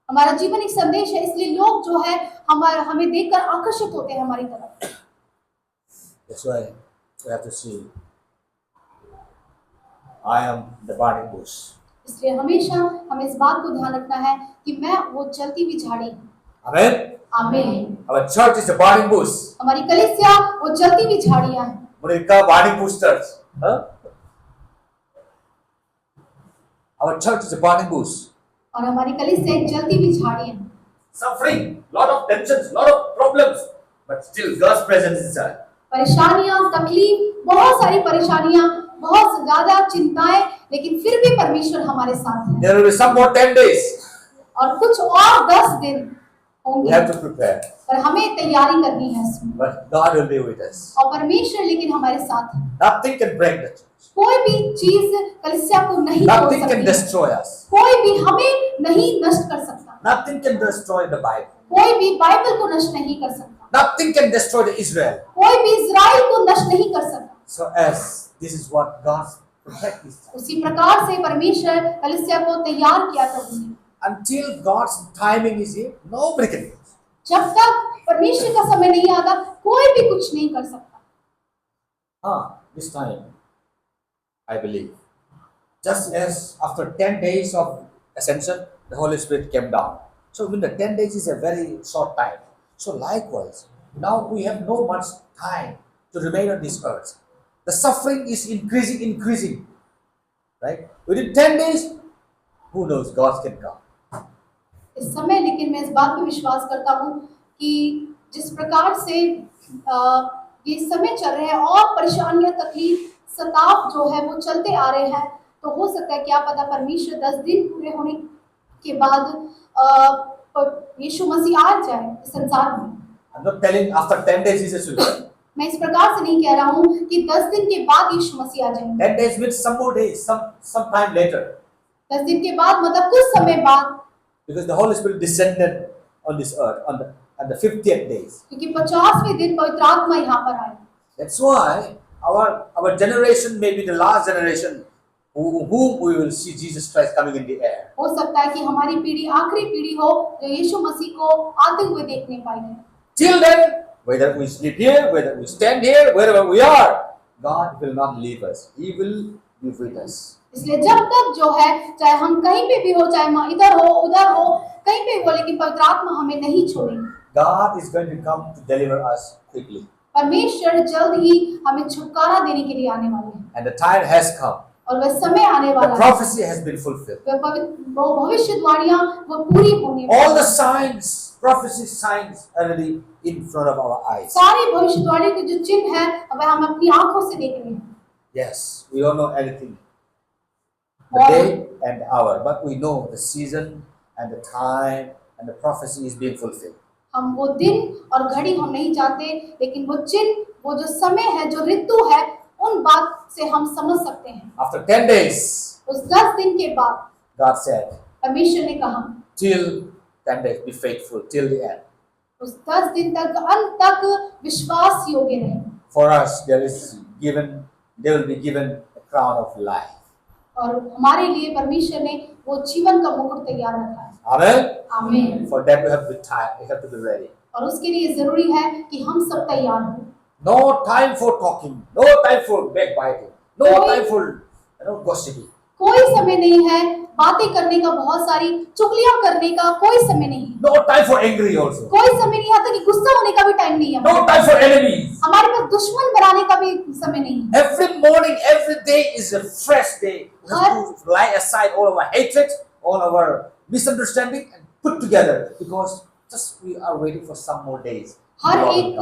हमारा जीवन एक संदेश है, इसलिए लोग जो है हमें देखकर आकर्षित होते हैं हमारी तरफ। That's why we have to see. I am the burning bush. इसलिए हमेशा हमें इस बात को ध्यान रखना है कि मैं वो जलती हुई झाड़ी हूँ। Amen. आमीन। Our church is the burning bush. हमारी कलीसिया वो जलती हुई झाड़ियाँ हैं। Mereka burning bush church. Huh? Our church is a burning bush. और हमारी कलीसिया एक जलती हुई झाड़ी है। Suffering, lot of tensions, lot of problems, but still God's presence is inside. परेशानियां, तकलीफ, बहुत सारी परेशानियां, बहुत ज्यादा चिंताएं, लेकिन फिर भी परमेश्वर हमारे साथ है। There will be some more 10 days. और कुछ और 10 दिन We होंगे, have to prepare. पर हमें तैयारी करनी है इसमें। But God will be with us. और परमेश्वर लेकिन हमारे साथ है। Nothing can break the church. कोई भी चीज कलीसिया को नहीं तोड़ Nothing can सकती। destroy us. कोई भी हमें नहीं नष्ट कर सकता। Nothing can destroy the Bible. कोई भी बाइबल को नष्ट नहीं कर सकता। Nothing can destroy the Israel. कोई भी इजराइल को नष्ट नहीं कर सकता। So as this is what God protect His church. उसी प्रकार से परमेश्वर कलीसिया को तैयार किया प्रभु ने। Until God's timing is here, nobody can do it. जब तक परमेश्वर का समय नहीं आता कोई भी कुछ नहीं कर सकता। This time, I believe, just as after 10 days of ascension, the Holy Spirit came down. So when the 10 days is a very short time. So likewise, now we have no much time to remain on this earth. The suffering is increasing. Right? Within 10 days, who knows, God can come. इस समय लेकिन मैं इस बात पे विश्वास करता हूँ कि जिस प्रकार से ये समय चल रहे हैं और परेशानियां, तकलीफ, सताव जो है वो चलते आ रहे हैं, तो हो सकता है क्या पता परमेश्वर 10 दिन पूरे होने के बाद यीशु मसीह आ जाए इस संसार में। I'm not telling after 10 days Jesus will come. मैं इस प्रकार से नहीं कह रहा हूँ कि 10 दिन के बाद यीशु मसीह आ जाएंगे। 10 days means some more days, some time later. 10 दिन के बाद मतलब कुछ समय बाद, Because the Holy Spirit descended on this earth on the 50th days. क्योंकि 50वें दिन पवित्र आत्मा यहाँ पर आए। That's why our generation may be the last generation whom we will see Jesus Christ coming in the air. हो सकता है कि हमारी पीढ़ी आखिरी पीढ़ी हो जो यीशु मसीह को आते हुए देखने पाएंगे। Till then, whether we sleep here, whether we stand here, wherever we are, God will not leave us. He will be with us. इसलिए जब तक जो है, चाहे हम कहीं पे भी हो, चाहे हम इधर हो उधर हो, कहीं पे हो, लेकिन पवित्र आत्मा हमें नहीं छोड़ेगी। God is going to come to deliver us quickly. परमेश्वर जल्द ही हमें छुटकारा देने के लिए आने वाले हैं। And the time has come. और वह समय आने The वाला है। prophecy has been fulfilled. वो भविष्यवाणियां वो पूरी होने वाली All the हैं। signs, prophecy signs already in front of our eyes. सारी भविष्यवाणी के जो चिन्ह है वह हम अपनी आंखों से देख रहे हैं। Yes, we don't know anything, the day and the hour, but we know the season and the time and the prophecy is being fulfilled. हम वो दिन और घड़ी हम नहीं जानते, लेकिन वो चिन्ह, वो जो समय है, जो ऋतु है, उन बात से हम समझ सकते हैं। After 10 days, उस 10 दिन के बाद God said, परमेश्वर ने कहा, till 10 days, be faithful till the end. उस 10 दिन तक अंत तक विश्वास योग्य रहे। For us, they will be given a crown of life. और हमारे लिए परमेश्वर ने वो जीवन का मुकुट तैयार रखा है। Amen. आमीन। For that we have to be ready. और उसके लिए जरूरी है कि हम सब तैयार हों। No time for talking, no time for backbiting, no time for gossiping. कोई समय नहीं है बातें करने का, बहुत सारी चुगलियां करने का कोई समय नहीं है। No time for angry also. कोई समय नहीं आता कि गुस्सा होने का भी टाइम नहीं है। No time for enemies. हमारे पास दुश्मन बनाने का भी समय नहीं है। Every morning, every day is a fresh day. We have to lie aside all our hatred, all our misunderstanding, and put together because just we are waiting for some more days. हर एक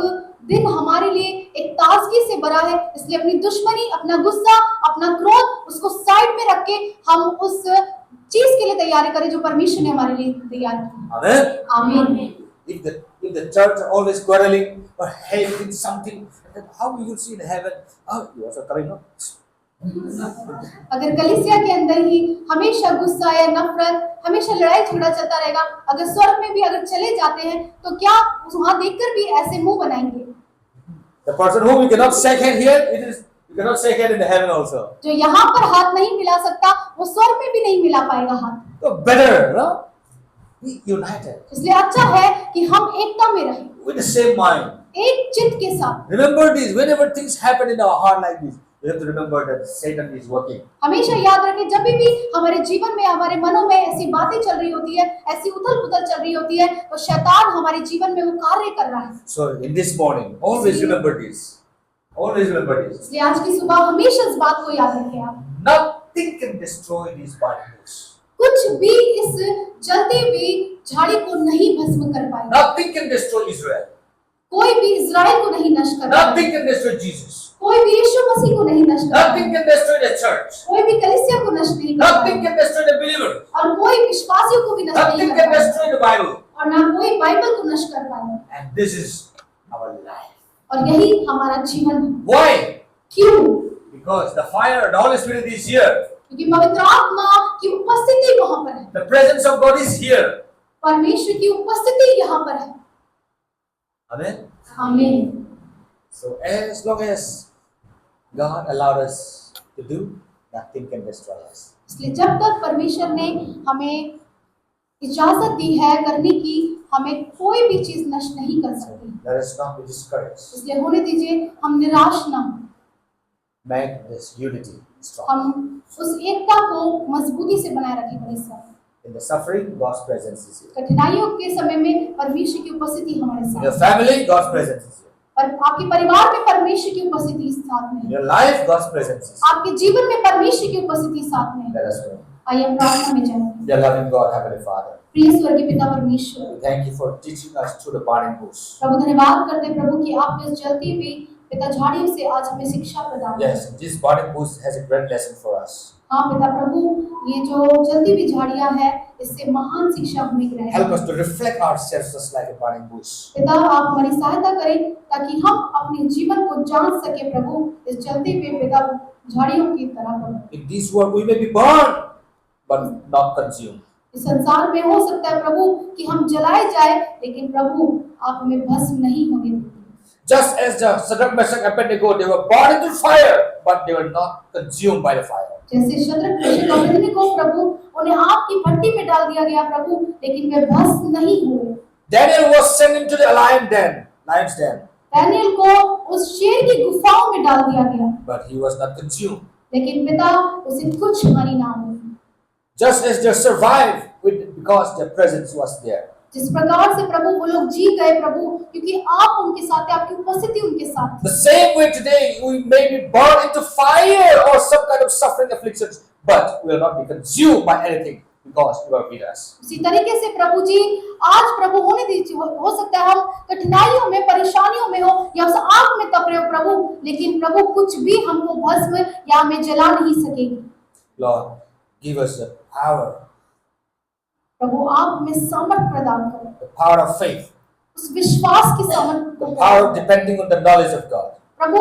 दिन हमारे लिए एक ताजगी से भरा है, इसलिए अपनी दुश्मनी, अपना गुस्सा, अपना क्रोध, उसको साइड में रख के हम उस चीज के लिए तैयारी करें जो परमेश्वर ने हमारे लिए तैयार की। Amen. आमीन। If the church are always quarreling or hating something, then how we will see in heaven? Oh, you also coming up. अगर कलीसिया के अंदर ही हमेशा गुस्सा या नफरत, हमेशा लड़ाई झगड़ा चलता रहेगा, अगर स्वर्ग में भी अगर चले जाते हैं तो क्या वहां देखकर भी ऐसे मुंह बनाएंगे? The person whom we cannot shake hand here, you cannot shake hand in the heaven also. जो यहाँ पर हाथ नहीं मिला सकता, वो स्वर्ग में भी नहीं मिला पाएगा हाथ। So better, no? Be united. इसलिए अच्छा है कि हम एकता में रहें, With the same mind. एक चित्त के साथ। Remember this, whenever things happen in our heart like this, we have to remember that Satan is working. हमेशा याद रखें, जब भी हमारे जीवन में, हमारे मनों में ऐसी बातें चल रही होती है, ऐसी उथल-पुथल चल रही होती है, तो शैतान हमारे जीवन में वो कार्य कर रहा है। So in this morning, always remember this. Always remember this. इसलिए आज की सुबह हमेशा इस बात को याद रखें आप। Nothing can destroy these particles. कुछ भी इस जलती हुई झाड़ी को नहीं भस्म कर पाएगा। Nothing can destroy Israel. कोई भी इज़राइल को नहीं नष्ट कर पाएगा। Nothing can destroy Jesus. कोई भी यीशु मसीह को नहीं नष्ट कर पाएगा। Nothing can destroy the church. कोई भी कलीसिया को नष्ट नहीं कर Nothing पाएगा। can destroy the believers. और कोई विश्वासियों को भी नष्ट नहीं Nothing कर can पाएगा। destroy the Bible. और ना कोई बाइबल को नष्ट कर पाएगा। And this is our life. और यही हमारा जीवन है। Why? क्यों? Because the fire, the Holy Spirit is here. क्योंकि पवित्र आत्मा की उपस्थिति वहां पर है। The presence of God is here. परमेश्वर की उपस्थिति यहाँ पर है। Amen. आमीन। So as long as God allowed us to do, nothing can destroy us. इसलिए जब तक परमेश्वर ने हमें इजाजत दी है करने की, हमें कोई भी चीज नष्ट नहीं कर सकती। Let us not be discouraged. इसलिए होने दीजिए हम निराश ना हो, Make this unity strong. हम उस एकता को मजबूती से बनाए रखें बड़े साथ। In the suffering, God's presence is here. कठिनाइयों के समय में परमेश्वर की उपस्थिति हमारे In your साथ। family, God's presence is here. पर आपके परिवार में परमेश्वर की उपस्थिति साथ में In है। your life, God's presence is here. आपके जीवन में परमेश्वर की उपस्थिति साथ में है। Let us pray. आइए हम प्रार्थना में जाएं। Dear loving God, Heavenly Father, प्रिय स्वर्गीय पिता परमेश्वर, we thank you for teaching us through the burning bush. प्रभु धन्यवाद करते हैं प्रभु कि आपने उस जलती हुई पिता झाड़ियों से आज हमें शिक्षा प्रदान की। Yes, this burning bush has a great lesson for us. हाँ पिता प्रभु, ये जो जलती हुई झाड़ियां हैं, इससे महान शिक्षा हमें ग्रहण Help करें। us to reflect ourselves just like a burning bush. पिता आप हमारी सहायता करें ताकि हम अपने जीवन को जान सके प्रभु, इस जलते हुए पिता झाड़ियों की तरह प्रभु। In this world we may be burned, but not consumed. इस संसार में हो सकता है प्रभु कि हम जलाए जाए, लेकिन प्रभु आप हमें भस्म नहीं होने देते। Just as the Shadrach, Meshach, and Abednego, they were burned into fire, but they were not consumed by the fire. जैसे शद्रक, मेशक और अबेदnego प्रभु, उन्हें आग की भट्टी में डाल दिया गया प्रभु, लेकिन वे भस्म नहीं हुए। Daniel was sent into the lion's den, Daniel को उस शेर की गुफाओं में डाल दिया गया, but he was not consumed. लेकिन पिता उसे कुछ हानि ना हुई। Just as they survived because their presence was there. जिस प्रकार से प्रभु वो लोग जी गए प्रभु, क्योंकि आप उनके साथ थे, आपकी उपस्थिति उनके साथ थी। The same way today we may be burned into fire or some kind of suffering afflictions, but we will not be consumed by anything because you are with us. उसी तरीके से प्रभु जी आज प्रभु होने दीजिए, हो सकता है हम कठिनाइयों में, परेशानियों में हो या उस आग में तप रहे हो प्रभु, लेकिन प्रभु कुछ भी हमको भस्म या हमें जला नहीं सकेगी। Lord, give us the power, प्रभु आप हमें सामर्थ प्रदान करो, the power of faith, उस विश्वास की सामर्थ the को power depending on the knowledge of God. प्रभु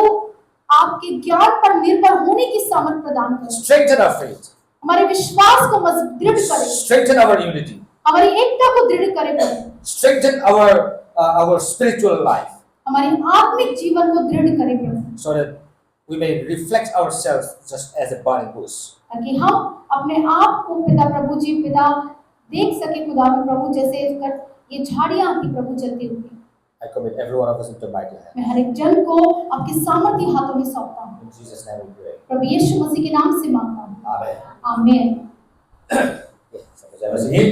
आपके ज्ञान पर निर्भर होने की सामर्थ प्रदान करो। Strengthen our faith, हमारे विश्वास को दृढ़ करे, strengthen our unity, हमारी एकता को दृढ़ करे प्रभु, strengthen our spiritual life, हमारी आत्मिक जीवन को दृढ़ करे प्रभु, so that we may reflect ourselves just as a burning bush. ताकि हम अपने आप को पिता प्रभु जी पिता देख सके खुदा में प्रभु, जैसे ये झाड़ियां थी प्रभु जलती हुई। I commit every one of us into mighty hand. मैं हर एक जन को आपके सामर्थी हाथों में सौंपता हूँ। In Jesus' name we pray. प्रभु यीशु मसीह के नाम से मांगता हूँ, Amen. आमीन। Okay, so as I was saying,